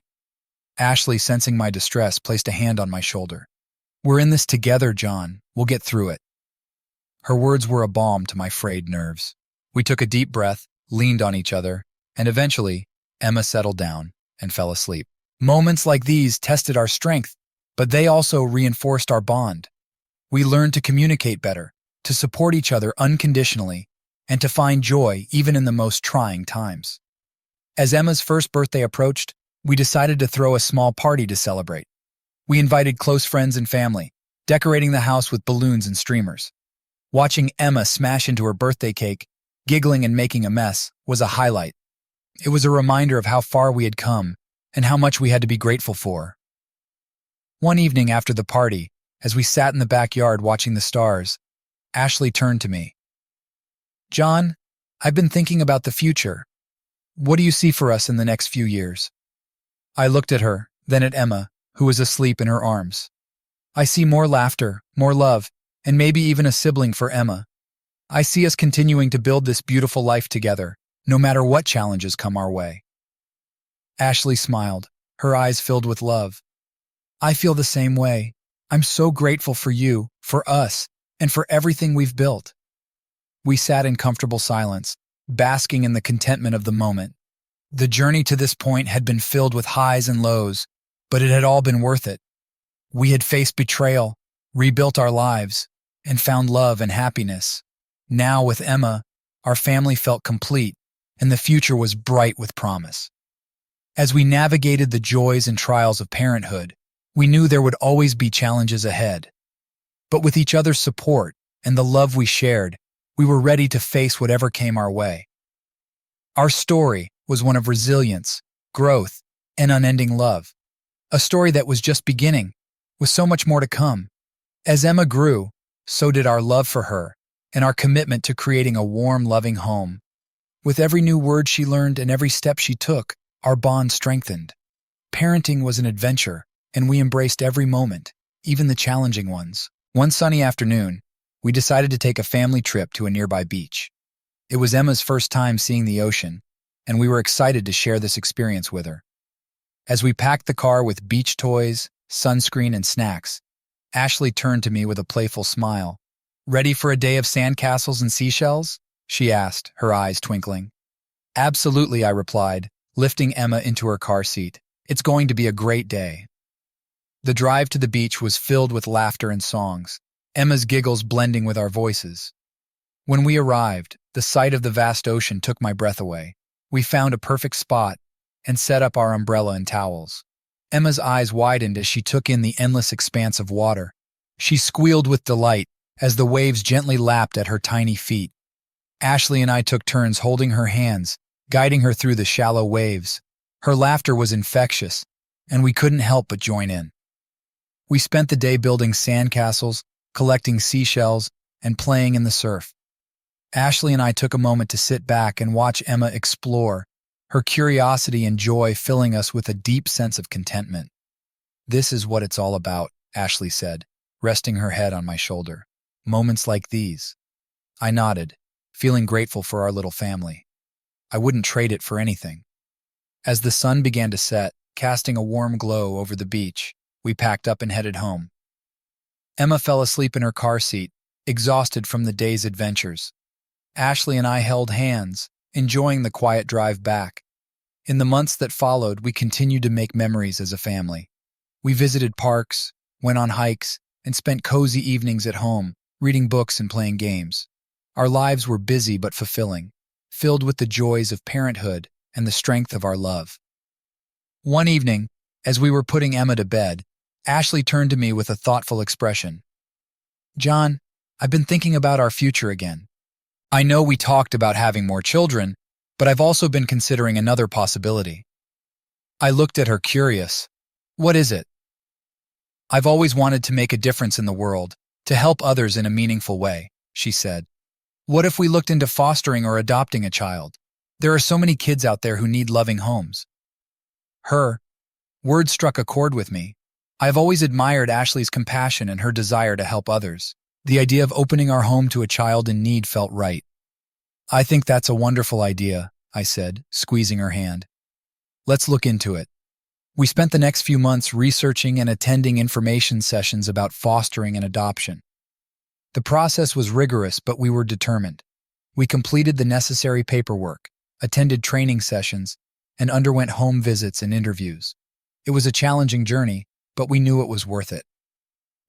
Ashley, sensing my distress, placed a hand on my shoulder. "We're in this together, John. We'll get through it." Her words were a balm to my frayed nerves. We took a deep breath, leaned on each other, and eventually, Emma settled down and fell asleep. Moments like these tested our strength, but they also reinforced our bond. We learned to communicate better, to support each other unconditionally, and to find joy even in the most trying times. As Emma's first birthday approached, we decided to throw a small party to celebrate. We invited close friends and family, decorating the house with balloons and streamers. Watching Emma smash into her birthday cake, giggling and making a mess, was a highlight. It was a reminder of how far we had come and how much we had to be grateful for. One evening after the party, as we sat in the backyard watching the stars, Ashley turned to me. "John, I've been thinking about the future. What do you see for us in the next few years?" I looked at her, then at Emma, who was asleep in her arms. "I see more laughter, more love, and maybe even a sibling for Emma. I see us continuing to build this beautiful life together, no matter what challenges come our way." Ashley smiled, her eyes filled with love. "I feel the same way. I'm so grateful for you, for us, and for everything we've built." We sat in comfortable silence, basking in the contentment of the moment. The journey to this point had been filled with highs and lows, but it had all been worth it. We had faced betrayal, rebuilt our lives, and found love and happiness. Now, with Emma, our family felt complete, and the future was bright with promise. As we navigated the joys and trials of parenthood, we knew there would always be challenges ahead. But with each other's support and the love we shared, we were ready to face whatever came our way. Our story was one of resilience, growth, and unending love. A story that was just beginning, with so much more to come. As Emma grew, so did our love for her and our commitment to creating a warm, loving home. With every new word she learned and every step she took, our bond strengthened. Parenting was an adventure, and we embraced every moment, even the challenging ones. One sunny afternoon, we decided to take a family trip to a nearby beach. It was Emma's first time seeing the ocean, and we were excited to share this experience with her. As we packed the car with beach toys, sunscreen, and snacks, Ashley turned to me with a playful smile. "Ready for a day of sandcastles and seashells?" she asked, her eyes twinkling. "Absolutely," I replied, lifting Emma into her car seat. "It's going to be a great day." The drive to the beach was filled with laughter and songs, Emma's giggles blending with our voices. When we arrived, the sight of the vast ocean took my breath away. We found a perfect spot and set up our umbrella and towels. Emma's eyes widened as she took in the endless expanse of water. She squealed with delight as the waves gently lapped at her tiny feet. Ashley and I took turns holding her hands, guiding her through the shallow waves. Her laughter was infectious, and we couldn't help but join in. We spent the day building sandcastles, collecting seashells, and playing in the surf. Ashley and I took a moment to sit back and watch Emma explore, her curiosity and joy filling us with a deep sense of contentment. "This is what it's all about," Ashley said, resting her head on my shoulder. "Moments like these." I nodded, feeling grateful for our little family. I wouldn't trade it for anything. As the sun began to set, casting a warm glow over the beach, we packed up and headed home. Emma fell asleep in her car seat, exhausted from the day's adventures. Ashley and I held hands, enjoying the quiet drive back. In the months that followed, we continued to make memories as a family. We visited parks, went on hikes, and spent cozy evenings at home, reading books and playing games. Our lives were busy but fulfilling, filled with the joys of parenthood and the strength of our love. One evening, as we were putting Emma to bed, Ashley turned to me with a thoughtful expression. "John, I've been thinking about our future again. I know we talked about having more children, but I've also been considering another possibility." I looked at her curious. "What is it?" "I've always wanted to make a difference in the world, to help others in a meaningful way," she said. "What if we looked into fostering or adopting a child? There are so many kids out there who need loving homes." Her words struck a chord with me. I've always admired Ashley's compassion and her desire to help others. The idea of opening our home to a child in need felt right. "I think that's a wonderful idea," I said, squeezing her hand. "Let's look into it." We spent the next few months researching and attending information sessions about fostering and adoption. The process was rigorous, but we were determined. We completed the necessary paperwork, attended training sessions, and underwent home visits and interviews. It was a challenging journey, but we knew it was worth it.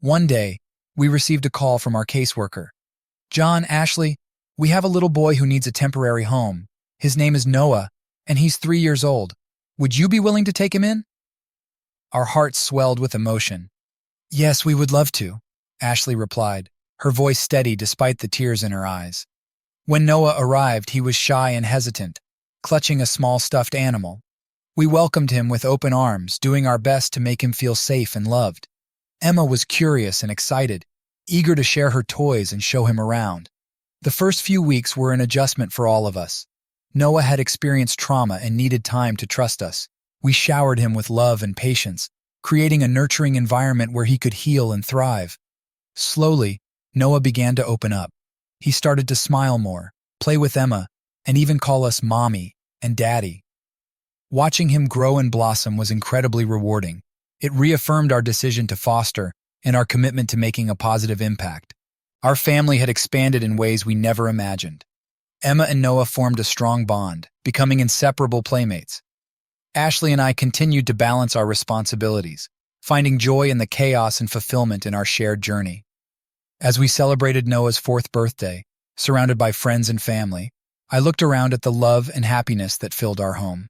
One day, we received a call from our caseworker. "John, Ashley, we have a little boy who needs a temporary home. His name is Noah, and he's 3 years old. Would you be willing to take him in?" Our hearts swelled with emotion. "Yes, we would love to," Ashley replied, her voice steady despite the tears in her eyes. When Noah arrived, he was shy and hesitant, clutching a small stuffed animal. We welcomed him with open arms, doing our best to make him feel safe and loved. Emma was curious and excited, eager to share her toys and show him around. The first few weeks were an adjustment for all of us. Noah had experienced trauma and needed time to trust us. We showered him with love and patience, creating a nurturing environment where he could heal and thrive. Slowly, Noah began to open up. He started to smile more, play with Emma, and even call us Mommy and Daddy. Watching him grow and blossom was incredibly rewarding. It reaffirmed our decision to foster and our commitment to making a positive impact. Our family had expanded in ways we never imagined. Emma and Noah formed a strong bond, becoming inseparable playmates. Ashley and I continued to balance our responsibilities, finding joy in the chaos and fulfillment in our shared journey. As we celebrated Noah's 4th birthday, surrounded by friends and family, I looked around at the love and happiness that filled our home.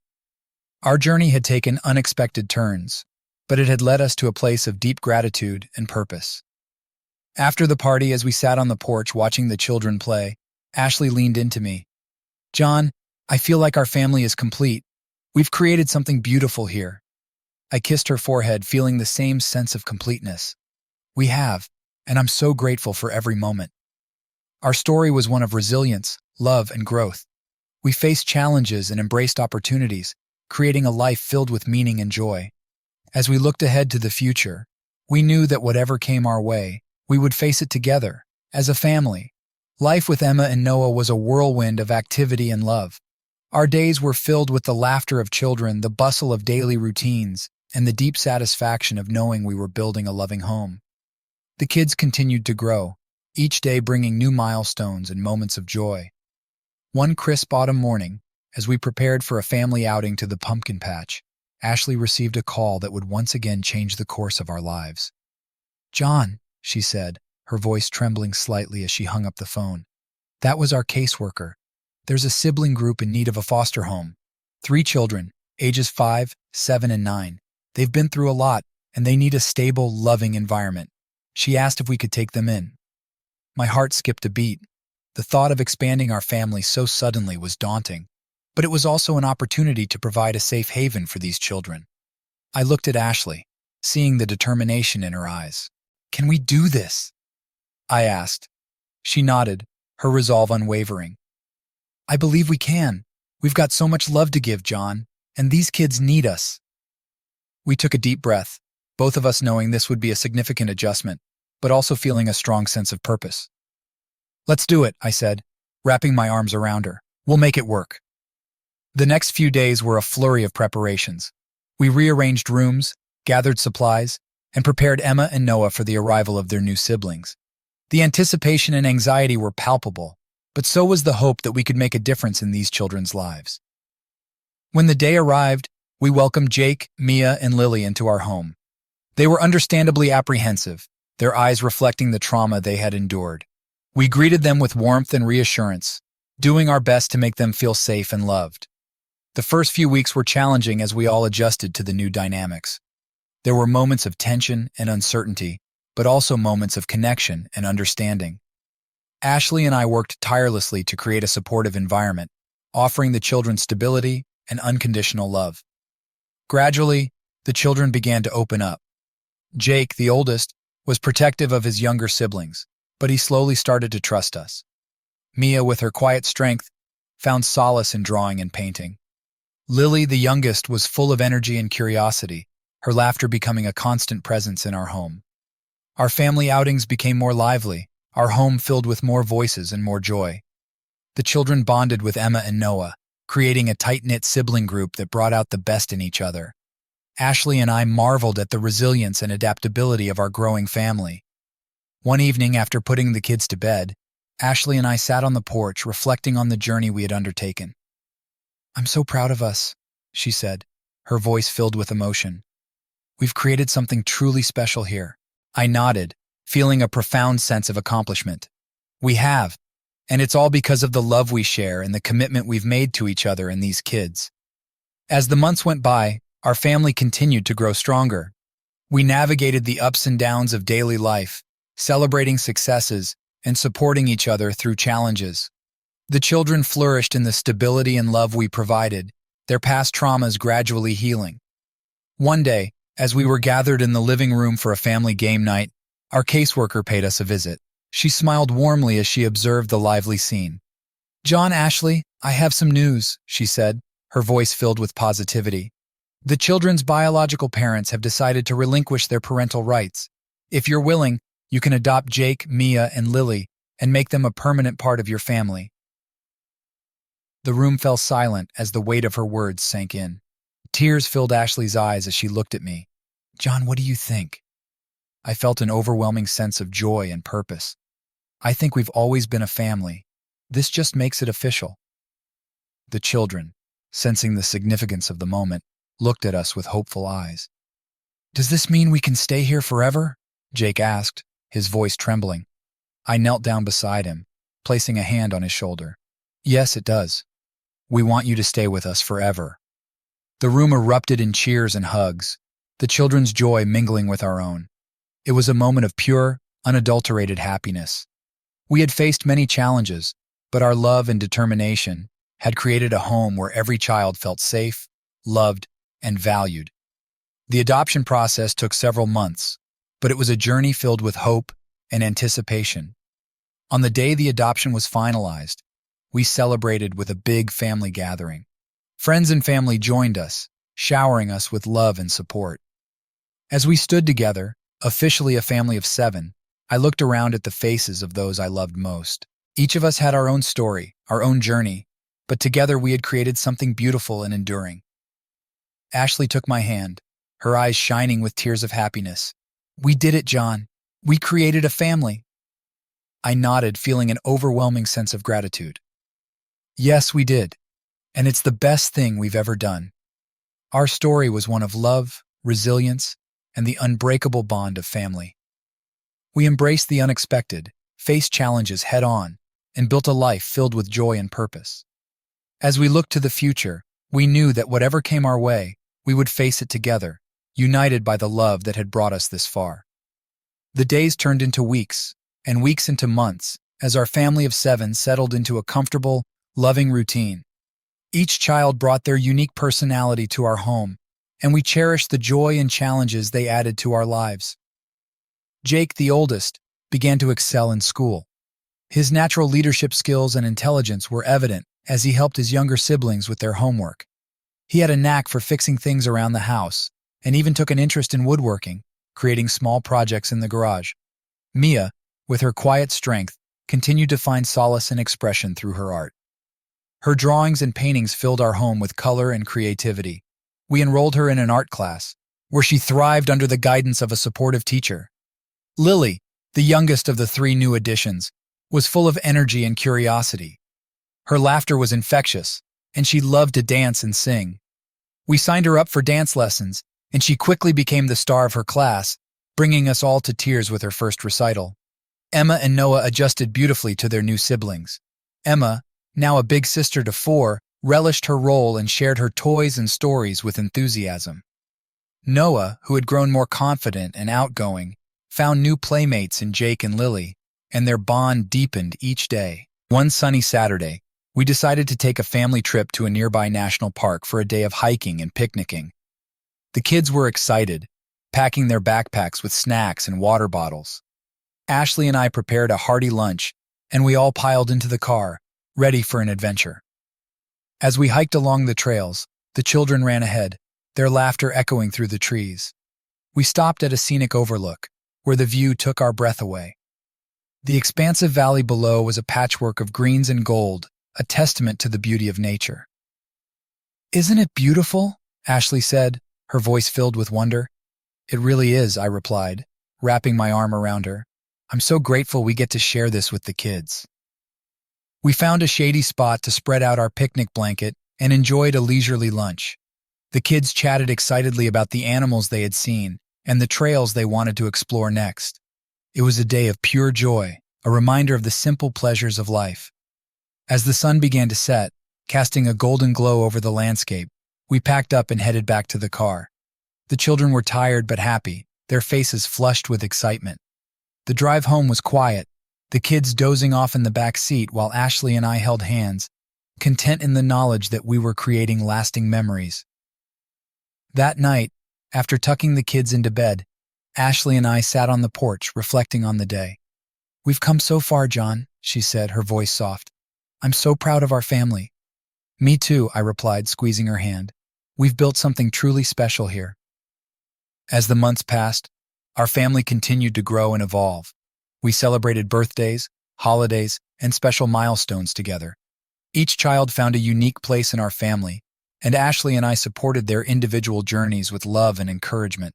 Our journey had taken unexpected turns, but it had led us to a place of deep gratitude and purpose. After the party, as we sat on the porch watching the children play, Ashley leaned into me. "John, I feel like our family is complete. We've created something beautiful here." I kissed her forehead, feeling the same sense of completeness. "We have, and I'm so grateful for every moment." Our story was one of resilience, love, and growth. We faced challenges and embraced opportunities, creating a life filled with meaning and joy. As we looked ahead to the future, we knew that whatever came our way, we would face it together, as a family. Life with Emma and Noah was a whirlwind of activity and love. Our days were filled with the laughter of children, the bustle of daily routines, and the deep satisfaction of knowing we were building a loving home. The kids continued to grow, each day bringing new milestones and moments of joy. One crisp autumn morning, as we prepared for a family outing to the pumpkin patch, Ashley received a call that would once again change the course of our lives. "John," she said, her voice trembling slightly as she hung up the phone. "That was our caseworker. There's a sibling group in need of a foster home. 3 children, ages 5, 7, and 9. They've been through a lot, and they need a stable, loving environment. She asked if we could take them in. My heart skipped a beat. The thought of expanding our family so suddenly was daunting, but it was also an opportunity to provide a safe haven for these children. I looked at Ashley, seeing the determination in her eyes. "Can we do this?" I asked. She nodded, her resolve unwavering. "I believe we can. We've got so much love to give, John, and these kids need us." We took a deep breath, both of us knowing this would be a significant adjustment, but also feeling a strong sense of purpose. "Let's do it," I said, wrapping my arms around her. "We'll make it work." The next few days were a flurry of preparations. We rearranged rooms, gathered supplies, and prepared Emma and Noah for the arrival of their new siblings. The anticipation and anxiety were palpable, but so was the hope that we could make a difference in these children's lives. When the day arrived, we welcomed Jake, Mia, and Lily into our home. They were understandably apprehensive, their eyes reflecting the trauma they had endured. We greeted them with warmth and reassurance, doing our best to make them feel safe and loved. The first few weeks were challenging as we all adjusted to the new dynamics. There were moments of tension and uncertainty, but also moments of connection and understanding. Ashley and I worked tirelessly to create a supportive environment, offering the children stability and unconditional love. Gradually, the children began to open up. Jake, the oldest, was protective of his younger siblings, but he slowly started to trust us. Mia, with her quiet strength, found solace in drawing and painting. Lily, the youngest, was full of energy and curiosity, her laughter becoming a constant presence in our home. Our family outings became more lively, our home filled with more voices and more joy. The children bonded with Emma and Noah, creating a tight-knit sibling group that brought out the best in each other. Ashley and I marveled at the resilience and adaptability of our growing family. One evening, after putting the kids to bed, Ashley and I sat on the porch reflecting on the journey we had undertaken. "I'm so proud of us," she said, her voice filled with emotion. "We've created something truly special here." I nodded, feeling a profound sense of accomplishment. "We have, and it's all because of the love we share and the commitment we've made to each other and these kids." As the months went by, our family continued to grow stronger. We navigated the ups and downs of daily life, celebrating successes and supporting each other through challenges. The children flourished in the stability and love we provided, their past traumas gradually healing. One day, as we were gathered in the living room for a family game night, our caseworker paid us a visit. She smiled warmly as she observed the lively scene. "John, Ashley, I have some news," she said, her voice filled with positivity. "The children's biological parents have decided to relinquish their parental rights. If you're willing, you can adopt Jake, Mia, and Lily and make them a permanent part of your family." The room fell silent as the weight of her words sank in. Tears filled Ashley's eyes as she looked at me. "John, what do you think?" I felt an overwhelming sense of joy and purpose. "I think we've always been a family. This just makes it official." The children, sensing the significance of the moment, looked at us with hopeful eyes. "Does this mean we can stay here forever?" Jake asked, his voice trembling. I knelt down beside him, placing a hand on his shoulder. "Yes, it does. We want you to stay with us forever." The room erupted in cheers and hugs, the children's joy mingling with our own. It was a moment of pure, unadulterated happiness. We had faced many challenges, but our love and determination had created a home where every child felt safe, loved, and valued. The adoption process took several months, but it was a journey filled with hope and anticipation. On the day the adoption was finalized, we celebrated with a big family gathering. Friends and family joined us, showering us with love and support. As we stood together, officially a family of 7, I looked around at the faces of those I loved most. Each of us had our own story, our own journey, but together we had created something beautiful and enduring. Ashley took my hand, her eyes shining with tears of happiness. "We did it, John. We created a family." I nodded, feeling an overwhelming sense of gratitude. "Yes, we did, and it's the best thing we've ever done." Our story was one of love, resilience, and the unbreakable bond of family. We embraced the unexpected, faced challenges head-on, and built a life filled with joy and purpose. As we looked to the future, we knew that whatever came our way, we would face it together, united by the love that had brought us this far. The days turned into weeks, and weeks into months, as our family of 7 settled into a comfortable, loving routine. Each child brought their unique personality to our home, and we cherished the joy and challenges they added to our lives. Jake, the oldest, began to excel in school. His natural leadership skills and intelligence were evident as he helped his younger siblings with their homework. He had a knack for fixing things around the house, and even took an interest in woodworking, creating small projects in the garage. Mia, with her quiet strength, continued to find solace and expression through her art. Her drawings and paintings filled our home with color and creativity. We enrolled her in an art class, where she thrived under the guidance of a supportive teacher. Lily, the youngest of the 3 new additions, was full of energy and curiosity. Her laughter was infectious, and she loved to dance and sing. We signed her up for dance lessons, and she quickly became the star of her class, bringing us all to tears with her first recital. Emma and Noah adjusted beautifully to their new siblings. Emma, now a big sister to 4, relished her role and shared her toys and stories with enthusiasm. Noah, who had grown more confident and outgoing, found new playmates in Jake and Lily, and their bond deepened each day. One sunny Saturday, we decided to take a family trip to a nearby national park for a day of hiking and picnicking. The kids were excited, packing their backpacks with snacks and water bottles. Ashley and I prepared a hearty lunch, and we all piled into the car, ready for an adventure. As we hiked along the trails, the children ran ahead, their laughter echoing through the trees. We stopped at a scenic overlook, where the view took our breath away. The expansive valley below was a patchwork of greens and gold, a testament to the beauty of nature. "Isn't it beautiful?" Ashley said, her voice filled with wonder. "It really is," I replied, wrapping my arm around her. "I'm so grateful we get to share this with the kids." We found a shady spot to spread out our picnic blanket and enjoyed a leisurely lunch. The kids chatted excitedly about the animals they had seen and the trails they wanted to explore next. It was a day of pure joy, a reminder of the simple pleasures of life. As the sun began to set, casting a golden glow over the landscape, we packed up and headed back to the car. The children were tired but happy, their faces flushed with excitement. The drive home was quiet, the kids dozing off in the back seat while Ashley and I held hands, content in the knowledge that we were creating lasting memories. That night, after tucking the kids into bed, Ashley and I sat on the porch reflecting on the day. "We've come so far, John," she said, her voice soft. "I'm so proud of our family." "Me too," I replied, squeezing her hand. "We've built something truly special here." As the months passed, our family continued to grow and evolve. We celebrated birthdays, holidays, and special milestones together. Each child found a unique place in our family, and Ashley and I supported their individual journeys with love and encouragement.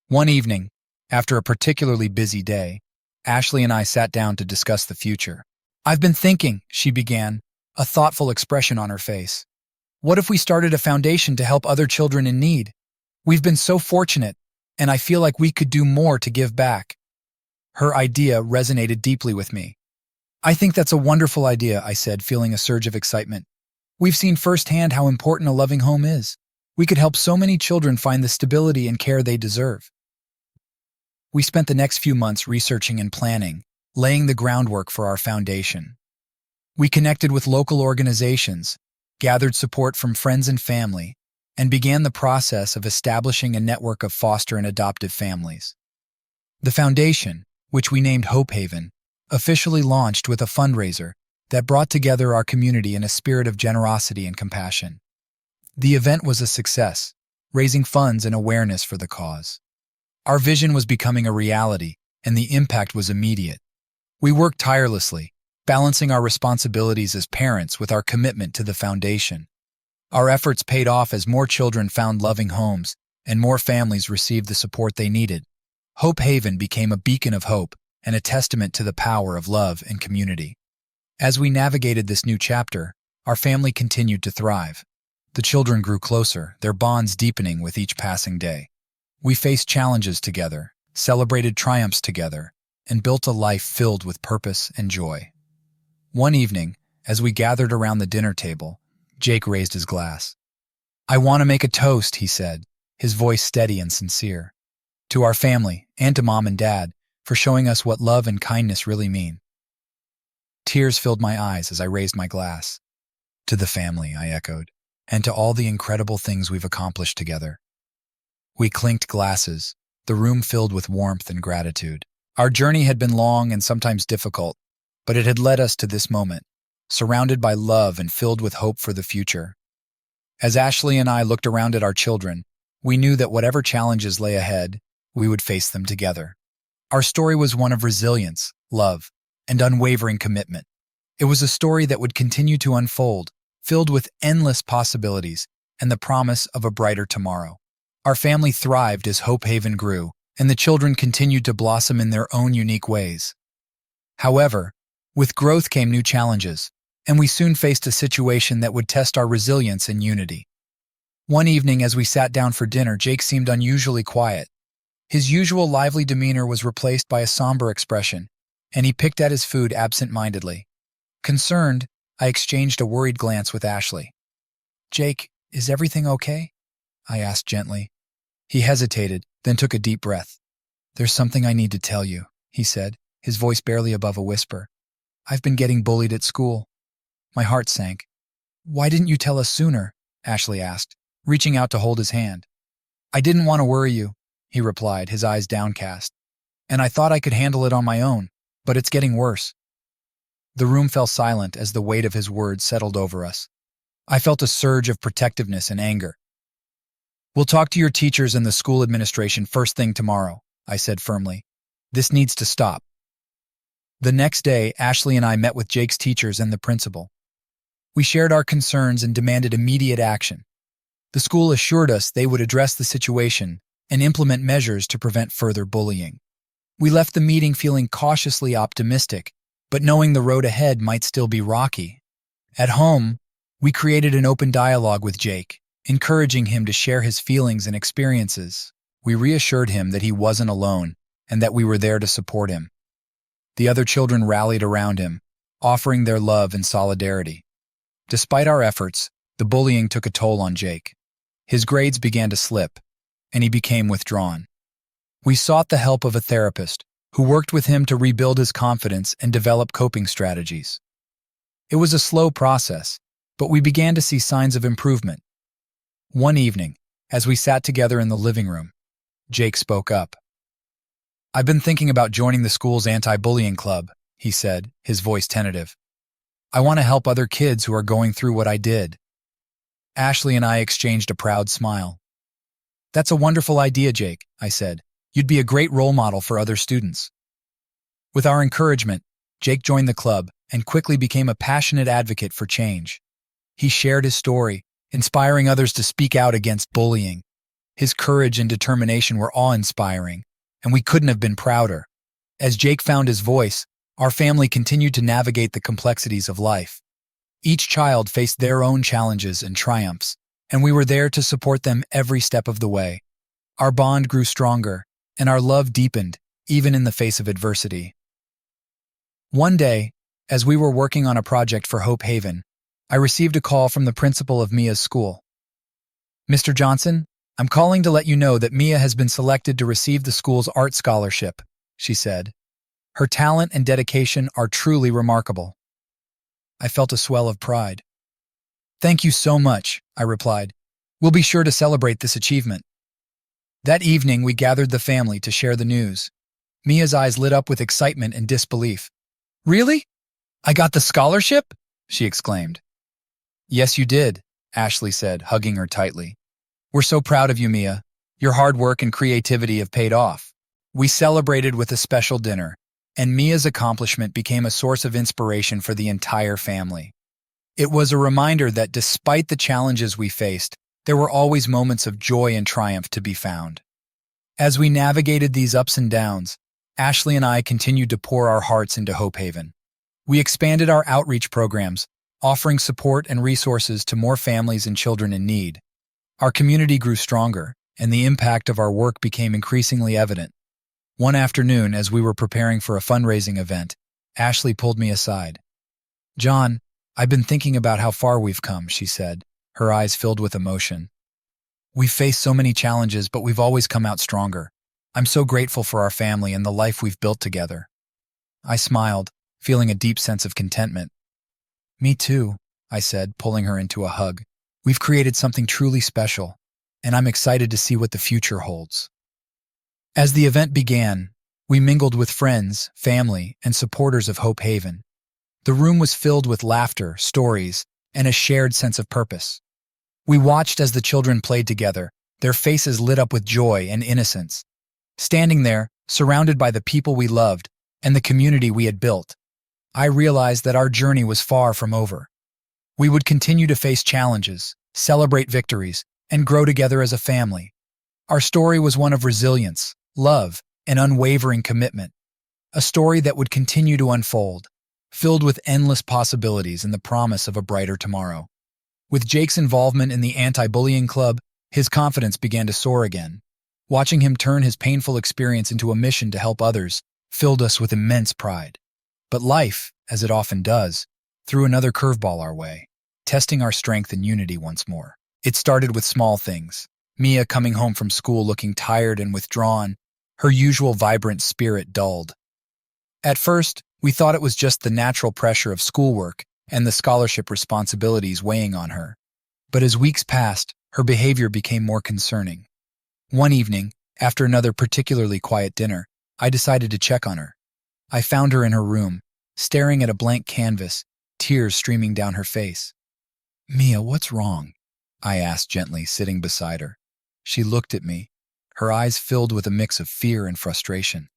One evening, after a particularly busy day, Ashley and I sat down to discuss the future. "I've been thinking," she began, a thoughtful expression on her face. "What if we started a foundation to help other children in need? We've been so fortunate, and I feel like we could do more to give back." Her idea resonated deeply with me. "I think that's a wonderful idea," I said, feeling a surge of excitement. "We've seen firsthand how important a loving home is. We could help so many children find the stability and care they deserve." We spent the next few months researching and planning, laying the groundwork for our foundation. We connected with local organizations, gathered support from friends and family, and began the process of establishing a network of foster and adoptive families. The foundation, which we named Hope Haven, officially launched with a fundraiser that brought together our community in a spirit of generosity and compassion. The event was a success, raising funds and awareness for the cause. Our vision was becoming a reality, and the impact was immediate. We worked tirelessly, balancing our responsibilities as parents with our commitment to the foundation. Our efforts paid off as more children found loving homes and more families received the support they needed. Hope Haven became a beacon of hope and a testament to the power of love and community. As we navigated this new chapter, our family continued to thrive. The children grew closer, their bonds deepening with each passing day. We faced challenges together, celebrated triumphs together, and built a life filled with purpose and joy. One evening, as we gathered around the dinner table, Jake raised his glass. "I want to make a toast," he said, his voice steady and sincere. To our family, and to Mom and Dad, for showing us what love and kindness really mean. Tears filled my eyes as I raised my glass. To the family, I echoed, and to all the incredible things we've accomplished together. We clinked glasses, the room filled with warmth and gratitude. Our journey had been long and sometimes difficult, but it had led us to this moment, surrounded by love and filled with hope for the future. As Ashley and I looked around at our children, we knew that whatever challenges lay ahead, we would face them together. Our story was one of resilience, love, and unwavering commitment. It was a story that would continue to unfold, filled with endless possibilities and the promise of a brighter tomorrow. Our family thrived as Hope Haven grew, and the children continued to blossom in their own unique ways. However, with growth came new challenges, and we soon faced a situation that would test our resilience and unity. One evening as we sat down for dinner, Jake seemed unusually quiet. His usual lively demeanor was replaced by a somber expression, and he picked at his food absent-mindedly. Concerned, I exchanged a worried glance with Ashley. "Jake, is everything okay?" I asked gently. He hesitated, then took a deep breath. "There's something I need to tell you," he said, his voice barely above a whisper. "I've been getting bullied at school." My heart sank. "Why didn't you tell us sooner?" Ashley asked, reaching out to hold his hand. "I didn't want to worry you," he replied, his eyes downcast. "And I thought I could handle it on my own, but it's getting worse." The room fell silent as the weight of his words settled over us. I felt a surge of protectiveness and anger. "We'll talk to your teachers and the school administration first thing tomorrow," I said firmly. "This needs to stop." The next day, Ashley and I met with Jake's teachers and the principal. We shared our concerns and demanded immediate action. The school assured us they would address the situation and implement measures to prevent further bullying. We left the meeting feeling cautiously optimistic, but knowing the road ahead might still be rocky. At home, we created an open dialogue with Jake, encouraging him to share his feelings and experiences. We reassured him that he wasn't alone and that we were there to support him. The other children rallied around him, offering their love and solidarity. Despite our efforts, the bullying took a toll on Jake. His grades began to slip, and he became withdrawn. We sought the help of a therapist, who worked with him to rebuild his confidence and develop coping strategies. It was a slow process, but we began to see signs of improvement. One evening, as we sat together in the living room, Jake spoke up. "I've been thinking about joining the school's anti-bullying club," he said, his voice tentative. "I want to help other kids who are going through what I did." Ashley and I exchanged a proud smile. "That's a wonderful idea, Jake," I said. "You'd be a great role model for other students." With our encouragement, Jake joined the club and quickly became a passionate advocate for change. He shared his story, inspiring others to speak out against bullying. His courage and determination were awe-inspiring, and we couldn't have been prouder. As Jake found his voice, our family continued to navigate the complexities of life. Each child faced their own challenges and triumphs, and we were there to support them every step of the way. Our bond grew stronger, and our love deepened, even in the face of adversity. One day, as we were working on a project for Hope Haven, I received a call from the principal of Mia's school. "Mr. Johnson, I'm calling to let you know that Mia has been selected to receive the school's art scholarship," she said. "Her talent and dedication are truly remarkable." I felt a swell of pride. "Thank you so much," I replied. "We'll be sure to celebrate this achievement." That evening, we gathered the family to share the news. Mia's eyes lit up with excitement and disbelief. "Really? I got the scholarship?" she exclaimed. "Yes, you did," Ashley said, hugging her tightly. "We're so proud of you, Mia. Your hard work and creativity have paid off." We celebrated with a special dinner, and Mia's accomplishment became a source of inspiration for the entire family. It was a reminder that despite the challenges we faced, there were always moments of joy and triumph to be found. As we navigated these ups and downs, Ashley and I continued to pour our hearts into Hope Haven. We expanded our outreach programs, offering support and resources to more families and children in need. Our community grew stronger, and the impact of our work became increasingly evident. One afternoon, as we were preparing for a fundraising event, Ashley pulled me aside. "John, I've been thinking about how far we've come," she said, her eyes filled with emotion. We've faced so many challenges, but we've always come out stronger. I'm so grateful for our family and the life we've built together. I smiled, feeling a deep sense of contentment. Me too, I said, pulling her into a hug. We've created something truly special, and I'm excited to see what the future holds. As the event began, we mingled with friends, family, and supporters of Hope Haven. The room was filled with laughter, stories, and a shared sense of purpose. We watched as the children played together, their faces lit up with joy and innocence. Standing there, surrounded by the people we loved and the community we had built, I realized that our journey was far from over. We would continue to face challenges, celebrate victories, and grow together as a family. Our story was one of resilience, love, and unwavering commitment. A story that would continue to unfold, filled with endless possibilities and the promise of a brighter tomorrow. With Jake's involvement in the anti-bullying club, his confidence began to soar again. Watching him turn his painful experience into a mission to help others filled us with immense pride. But life, as it often does, threw another curveball our way, testing our strength and unity once more. It started with small things. Mia coming home from school looking tired and withdrawn, her usual vibrant spirit dulled. At first, we thought it was just the natural pressure of schoolwork and the scholarship responsibilities weighing on her. But as weeks passed, her behavior became more concerning. One evening, after another particularly quiet dinner, I decided to check on her. I found her in her room, staring at a blank canvas, tears streaming down her face. "Mia, what's wrong?" I asked gently, sitting beside her. She looked at me, her eyes filled with a mix of fear and frustration.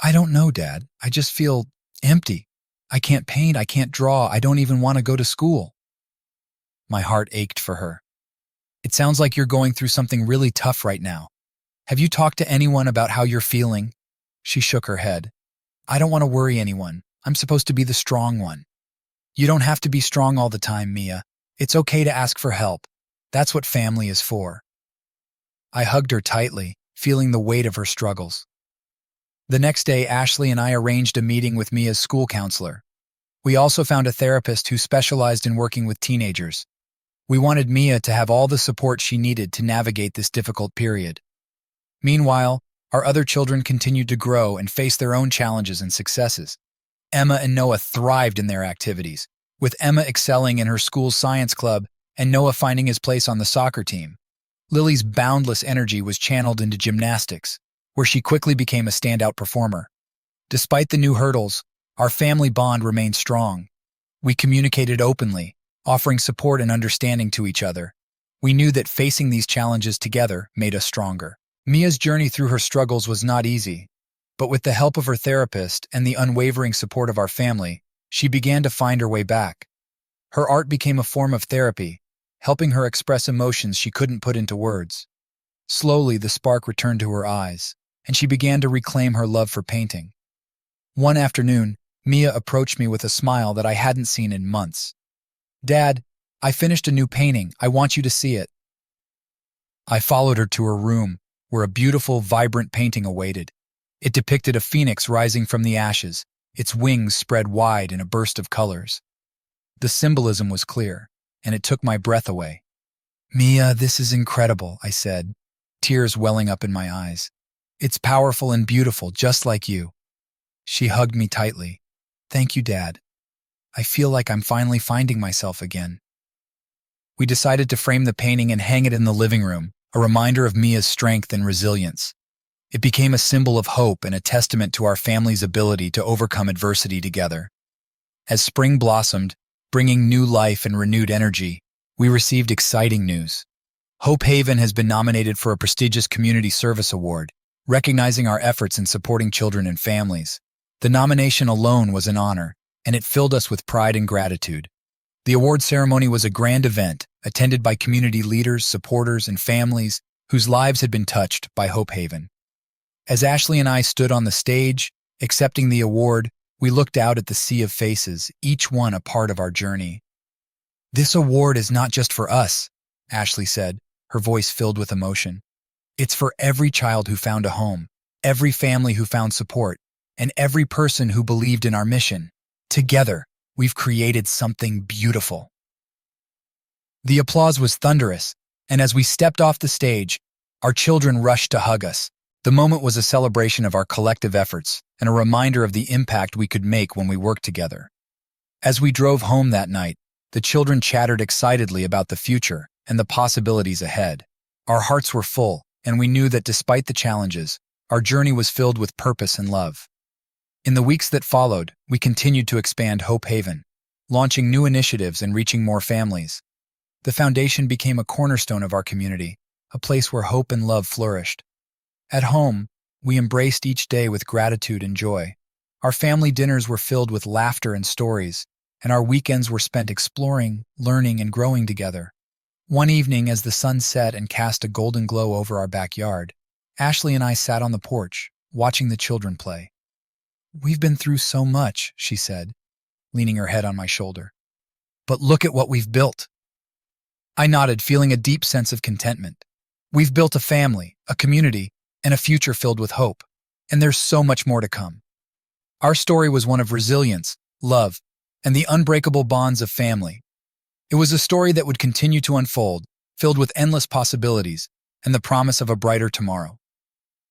"I don't know, Dad. I just feel empty. I can't paint, I can't draw, I don't even want to go to school." My heart ached for her. "It sounds like you're going through something really tough right now. Have you talked to anyone about how you're feeling?" She shook her head. "I don't want to worry anyone. I'm supposed to be the strong one." "You don't have to be strong all the time, Mia. It's okay to ask for help. That's what family is for." I hugged her tightly, feeling the weight of her struggles. The next day, Ashley and I arranged a meeting with Mia's school counselor. We also found a therapist who specialized in working with teenagers. We wanted Mia to have all the support she needed to navigate this difficult period. Meanwhile, our other children continued to grow and face their own challenges and successes. Emma and Noah thrived in their activities, with Emma excelling in her school's science club and Noah finding his place on the soccer team. Lily's boundless energy was channeled into gymnastics, where she quickly became a standout performer. Despite the new hurdles, our family bond remained strong. We communicated openly, offering support and understanding to each other. We knew that facing these challenges together made us stronger. Mia's journey through her struggles was not easy, but with the help of her therapist and the unwavering support of our family, she began to find her way back. Her art became a form of therapy, helping her express emotions she couldn't put into words. Slowly, the spark returned to her eyes, and she began to reclaim her love for painting. One afternoon, Mia approached me with a smile that I hadn't seen in months. "Dad, I finished a new painting. I want you to see it." I followed her to her room, where a beautiful, vibrant painting awaited. It depicted a phoenix rising from the ashes, its wings spread wide in a burst of colors. The symbolism was clear, and it took my breath away. "Mia, this is incredible," I said, tears welling up in my eyes. "It's powerful and beautiful, just like you." She hugged me tightly. "Thank you, Dad. I feel like I'm finally finding myself again." We decided to frame the painting and hang it in the living room, a reminder of Mia's strength and resilience. It became a symbol of hope and a testament to our family's ability to overcome adversity together. As spring blossomed, bringing new life and renewed energy, we received exciting news. Hope Haven has been nominated for a prestigious Community Service Award, recognizing our efforts in supporting children and families. The nomination alone was an honor, and it filled us with pride and gratitude. The award ceremony was a grand event, attended by community leaders, supporters, and families whose lives had been touched by Hope Haven. As Ashley and I stood on the stage, accepting the award, we looked out at the sea of faces, each one a part of our journey. "This award is not just for us," Ashley said, her voice filled with emotion. "It's for every child who found a home, every family who found support, and every person who believed in our mission. Together, we've created something beautiful." The applause was thunderous, And as we stepped off the stage, our children rushed to hug us. The moment was a celebration of our collective efforts and a reminder of the impact we could make when we worked together. As we drove home that night, the children chattered excitedly about the future and the possibilities ahead. Our hearts were full, and we knew that despite the challenges, our journey was filled with purpose and love. In the weeks that followed, we continued to expand Hope Haven, launching new initiatives and reaching more families. The foundation became a cornerstone of our community, a place where hope and love flourished. At home, we embraced each day with gratitude and joy. Our family dinners were filled with laughter and stories, and our weekends were spent exploring, learning, and growing together. One evening, as the sun set and cast a golden glow over our backyard, Ashley and I sat on the porch, watching the children play. "We've been through so much," she said, leaning her head on my shoulder. "But look at what we've built." I nodded, feeling a deep sense of contentment. We've built a family, a community, and a future filled with hope, and there's so much more to come. Our story was one of resilience, love, and the unbreakable bonds of family. It was a story that would continue to unfold, filled with endless possibilities and the promise of a brighter tomorrow.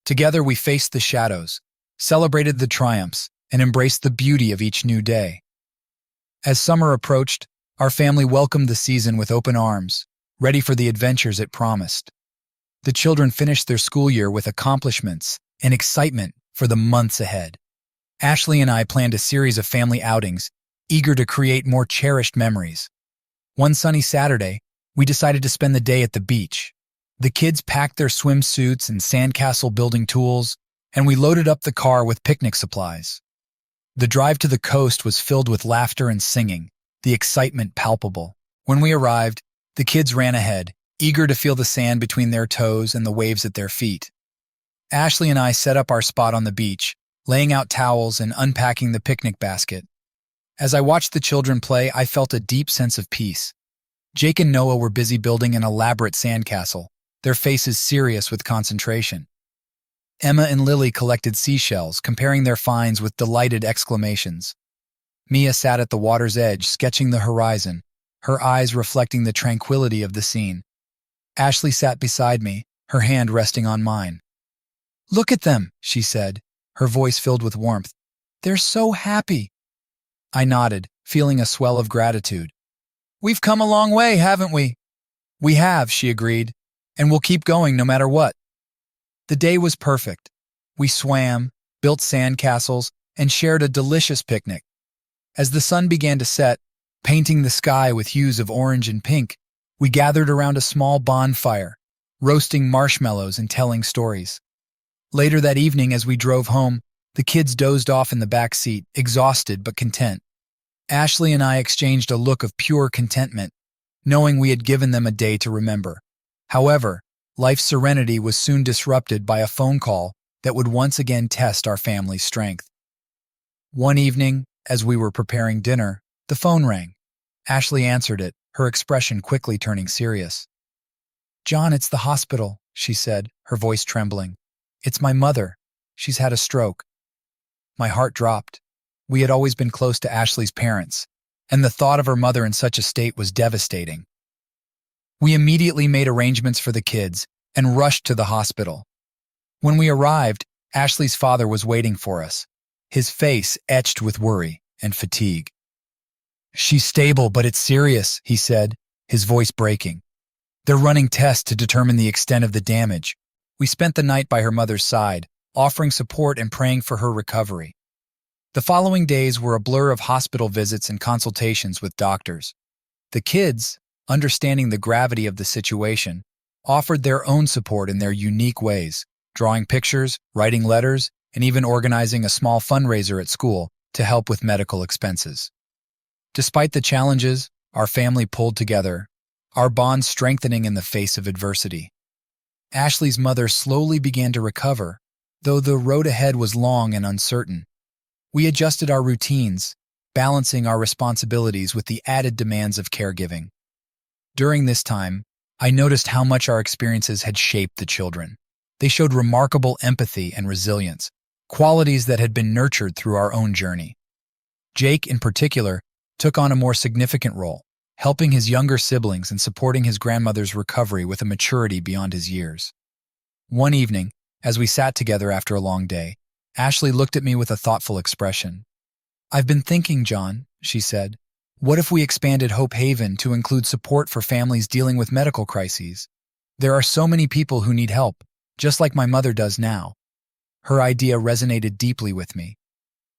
Together we faced the shadows, celebrated the triumphs, and embraced the beauty of each new day. As summer approached, our family welcomed the season with open arms, ready for the adventures it promised. The children finished their school year with accomplishments and excitement for the months ahead. Ashley and I planned a series of family outings, eager to create more cherished memories. One sunny Saturday, we decided to spend the day at the beach. The kids packed their swimsuits and sandcastle building tools, and we loaded up the car with picnic supplies. The drive to the coast was filled with laughter and singing, the excitement palpable. When we arrived, the kids ran ahead, eager to feel the sand between their toes and the waves at their feet. Ashley and I set up our spot on the beach, laying out towels and unpacking the picnic basket. As I watched the children play, I felt a deep sense of peace. Jake and Noah were busy building an elaborate sandcastle, their faces serious with concentration. Emma and Lily collected seashells, comparing their finds with delighted exclamations. Mia sat at the water's edge, sketching the horizon, her eyes reflecting the tranquility of the scene. Ashley sat beside me, her hand resting on mine. "Look at them," she said, her voice filled with warmth. "They're so happy." I nodded, feeling a swell of gratitude. "We've come a long way, haven't we?" "We have," she agreed, "and we'll keep going no matter what." The day was perfect. We swam, built sandcastles, and shared a delicious picnic. As the sun began to set, painting the sky with hues of orange and pink, we gathered around a small bonfire, roasting marshmallows and telling stories. Later that evening, as we drove home, the kids dozed off in the back seat, exhausted but content. Ashley and I exchanged a look of pure contentment, knowing we had given them a day to remember. However, life's serenity was soon disrupted by a phone call that would once again test our family's strength. One evening, as we were preparing dinner, the phone rang. Ashley answered it, her expression quickly turning serious. "John, it's the hospital," she said, her voice trembling. "It's my mother. She's had a stroke." My heart dropped. We had always been close to Ashley's parents, and the thought of her mother in such a state was devastating. We immediately made arrangements for the kids and rushed to the hospital. When we arrived, Ashley's father was waiting for us, his face etched with worry and fatigue. "She's stable, but it's serious," he said, his voice breaking. "They're running tests to determine the extent of the damage." We spent the night by her mother's side, offering support and praying for her recovery. The following days were a blur of hospital visits and consultations with doctors. The kids, understanding the gravity of the situation, offered their own support in their unique ways, drawing pictures, writing letters, and even organizing a small fundraiser at school to help with medical expenses. Despite the challenges, our family pulled together, our bond strengthening in the face of adversity. Ashley's mother slowly began to recover, though the road ahead was long and uncertain. We adjusted our routines, balancing our responsibilities with the added demands of caregiving. During this time, I noticed how much our experiences had shaped the children. They showed remarkable empathy and resilience, qualities that had been nurtured through our own journey. Jake, in particular, took on a more significant role, helping his younger siblings and supporting his grandmother's recovery with a maturity beyond his years. One evening, as we sat together after a long day, Ashley looked at me with a thoughtful expression. "I've been thinking, John," she said. "What if we expanded Hope Haven to include support for families dealing with medical crises? There are so many people who need help, just like my mother does now." Her idea resonated deeply with me.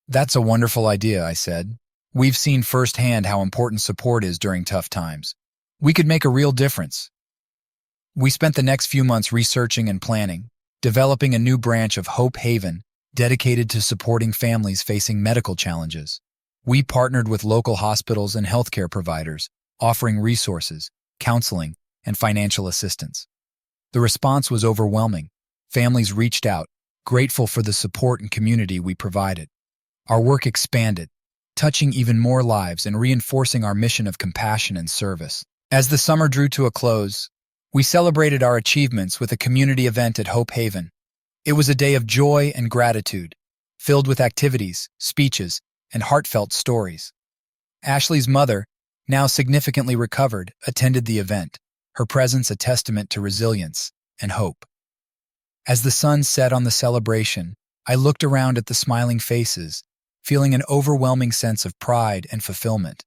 "That's a wonderful idea," I said. "We've seen firsthand how important support is during tough times. We could make a real difference." We spent the next few months researching and planning, developing a new branch of Hope Haven dedicated to supporting families facing medical challenges. We partnered with local hospitals and healthcare providers, offering resources, counseling, and financial assistance. The response was overwhelming. Families reached out, grateful for the support and community we provided. Our work expanded, touching even more lives and reinforcing our mission of compassion and service. As the summer drew to a close, we celebrated our achievements with a community event at Hope Haven. It was a day of joy and gratitude, filled with activities, speeches, and heartfelt stories. Ashley's mother, now significantly recovered, attended the event, her presence a testament to resilience and hope. As the sun set on the celebration, I looked around at the smiling faces, feeling an overwhelming sense of pride and fulfillment.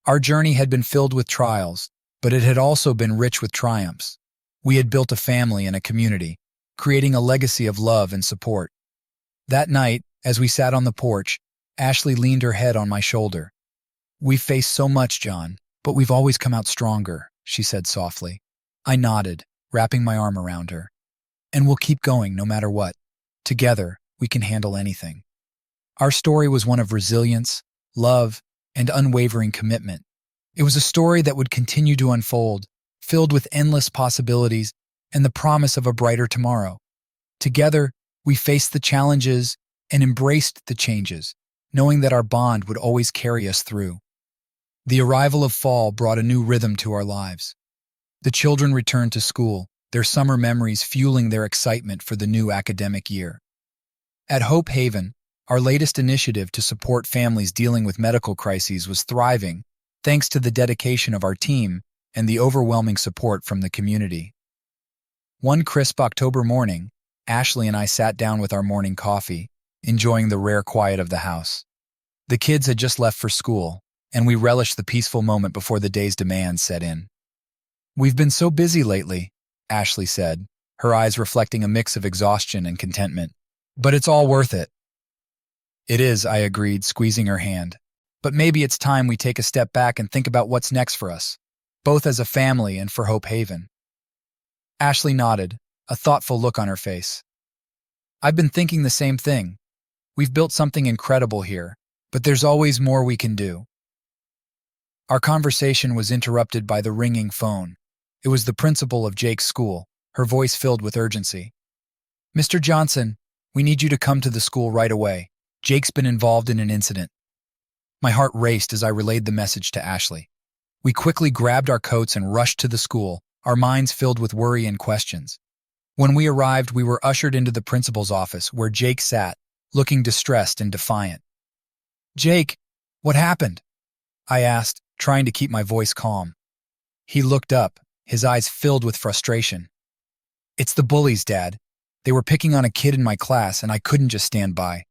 Our journey had been filled with trials, but it had also been rich with triumphs. We had built a family and a community, creating a legacy of love and support. That night, as we sat on the porch, Ashley leaned her head on my shoulder. "We've faced so much, John, but we've always come out stronger," she said softly. I nodded, wrapping my arm around her. "And we'll keep going no matter what. Together, we can handle anything." Our story was one of resilience, love, and unwavering commitment. It was a story that would continue to unfold, filled with endless possibilities and the promise of a brighter tomorrow. Together, we faced the challenges and embraced the changes, knowing that our bond would always carry us through. The arrival of fall brought a new rhythm to our lives. The children returned to school, their summer memories fueling their excitement for the new academic year. At Hope Haven, our latest initiative to support families dealing with medical crises was thriving, thanks to the dedication of our team and the overwhelming support from the community. One crisp October morning, Ashley and I sat down with our morning coffee, enjoying the rare quiet of the house. The kids had just left for school, and we relished the peaceful moment before the day's demands set in. "We've been so busy lately," Ashley said, her eyes reflecting a mix of exhaustion and contentment. "But it's all worth it." "It is," I agreed, squeezing her hand. "But maybe it's time we take a step back and think about what's next for us, both as a family and for Hope Haven." Ashley nodded, a thoughtful look on her face. "I've been thinking the same thing. We've built something incredible here, but there's always more we can do." Our conversation was interrupted by the ringing phone. It was the principal of Jake's school, her voice filled with urgency. "Mr. Johnson, we need you to come to the school right away. Jake's been involved in an incident." My heart raced as I relayed the message to Ashley. We quickly grabbed our coats and rushed to the school, our minds filled with worry and questions. When we arrived, we were ushered into the principal's office, where Jake sat, looking distressed and defiant. "Jake, what happened?" I asked, trying to keep my voice calm. He looked up, his eyes filled with frustration. "It's the bullies, Dad. They were picking on a kid in my class, and I couldn't just stand by.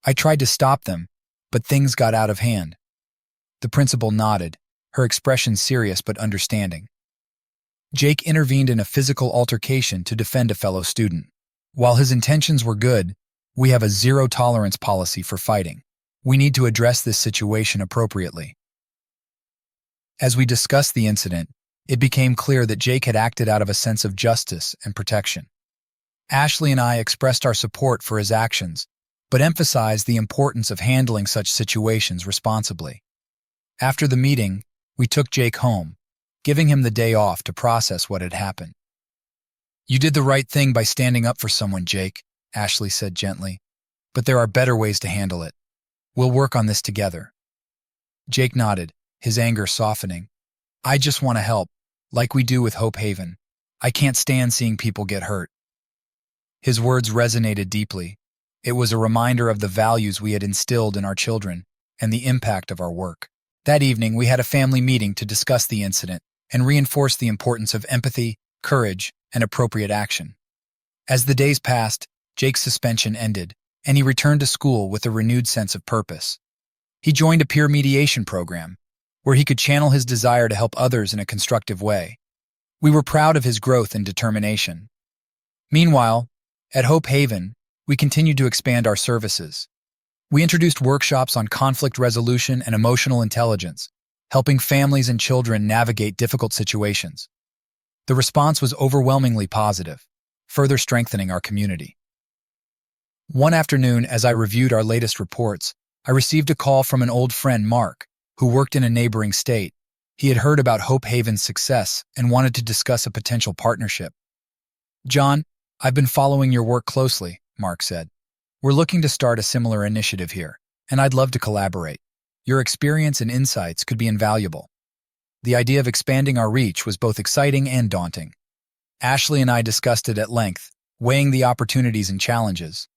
I tried to stop them, but things got out of hand." The principal nodded, her expression serious but understanding. Jake intervened in a physical altercation to defend a fellow student. While his intentions were good, we have a zero-tolerance policy for fighting. We need to address this situation appropriately. As we discussed the incident, it became clear that Jake had acted out of a sense of justice and protection. Ashley and I expressed our support for his actions, but emphasized the importance of handling such situations responsibly. After the meeting, we took Jake home, giving him the day off to process what had happened. "You did the right thing by standing up for someone, Jake," Ashley said gently, "but there are better ways to handle it. We'll work on this together." Jake nodded, his anger softening. "I just want to help, like we do with Hope Haven. I can't stand seeing people get hurt." His words resonated deeply. It was a reminder of the values we had instilled in our children and the impact of our work. That evening, we had a family meeting to discuss the incident and reinforce the importance of empathy, courage, and appropriate action. As the days passed, Jake's suspension ended, and he returned to school with a renewed sense of purpose. He joined a peer mediation program, where he could channel his desire to help others in a constructive way. We were proud of his growth and determination. Meanwhile, at Hope Haven, we continued to expand our services. We introduced workshops on conflict resolution and emotional intelligence, helping families and children navigate difficult situations. The response was overwhelmingly positive, further strengthening our community. One afternoon, as I reviewed our latest reports, I received a call from an old friend, Mark, who worked in a neighboring state. He had heard about Hope Haven's success and wanted to discuss a potential partnership. "John, I've been following your work closely," Mark said. "We're looking to start a similar initiative here, and I'd love to collaborate. Your experience and insights could be invaluable." The idea of expanding our reach was both exciting and daunting. Ashley and I discussed it at length, weighing the opportunities and challenges.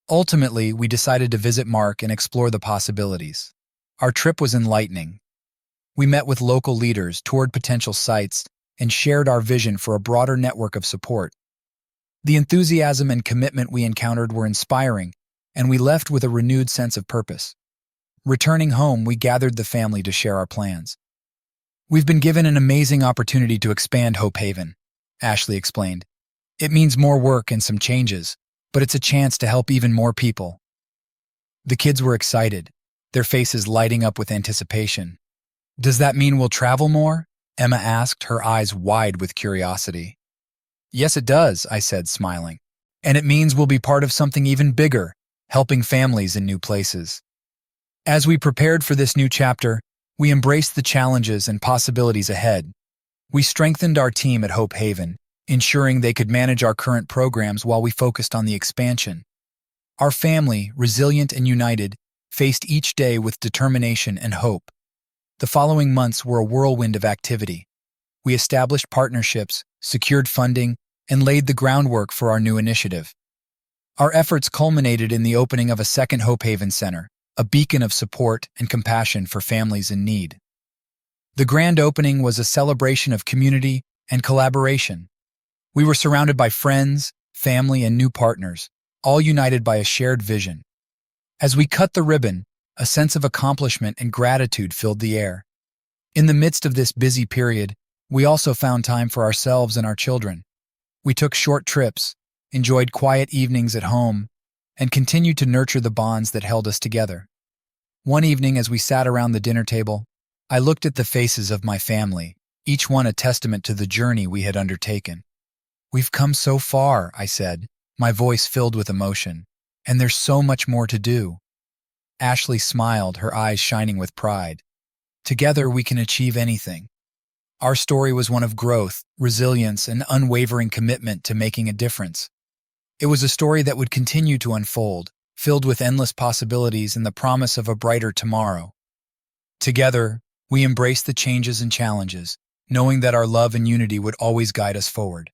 Ultimately, we decided to visit Mark and explore the possibilities. Our trip was enlightening. We met with local leaders, toured potential sites, and shared our vision for a broader network of support. The enthusiasm and commitment we encountered were inspiring, and we left with a renewed sense of purpose. Returning home, we gathered the family to share our plans. "We've been given an amazing opportunity to expand Hope Haven," Ashley explained. "It means more work and some changes, but it's a chance to help even more people." The kids were excited, their faces lighting up with anticipation. "Does that mean we'll travel more?" Emma asked, her eyes wide with curiosity. "Yes, it does," I said, smiling. "And it means we'll be part of something even bigger, helping families in new places." As we prepared for this new chapter, we embraced the challenges and possibilities ahead. We strengthened our team at Hope Haven, ensuring they could manage our current programs while we focused on the expansion. Our family, resilient and united, faced each day with determination and hope. The following months were a whirlwind of activity. We established partnerships, secured funding, and laid the groundwork for our new initiative. Our efforts culminated in the opening of a second Hope Haven Center, a beacon of support and compassion for families in need. The grand opening was a celebration of community and collaboration. We were surrounded by friends, family, and new partners, all united by a shared vision. As we cut the ribbon, a sense of accomplishment and gratitude filled the air. In the midst of this busy period, we also found time for ourselves and our children. We took short trips, enjoyed quiet evenings at home, and continued to nurture the bonds that held us together. One evening, as we sat around the dinner table, I looked at the faces of my family, each one a testament to the journey we had undertaken. "We've come so far," I said, my voice filled with emotion, "and there's so much more to do." Ashley smiled, her eyes shining with pride. "Together we can achieve anything." Our story was one of growth, resilience, and unwavering commitment to making a difference. It was a story that would continue to unfold, filled with endless possibilities and the promise of a brighter tomorrow. Together, we embraced the changes and challenges, knowing that our love and unity would always guide us forward.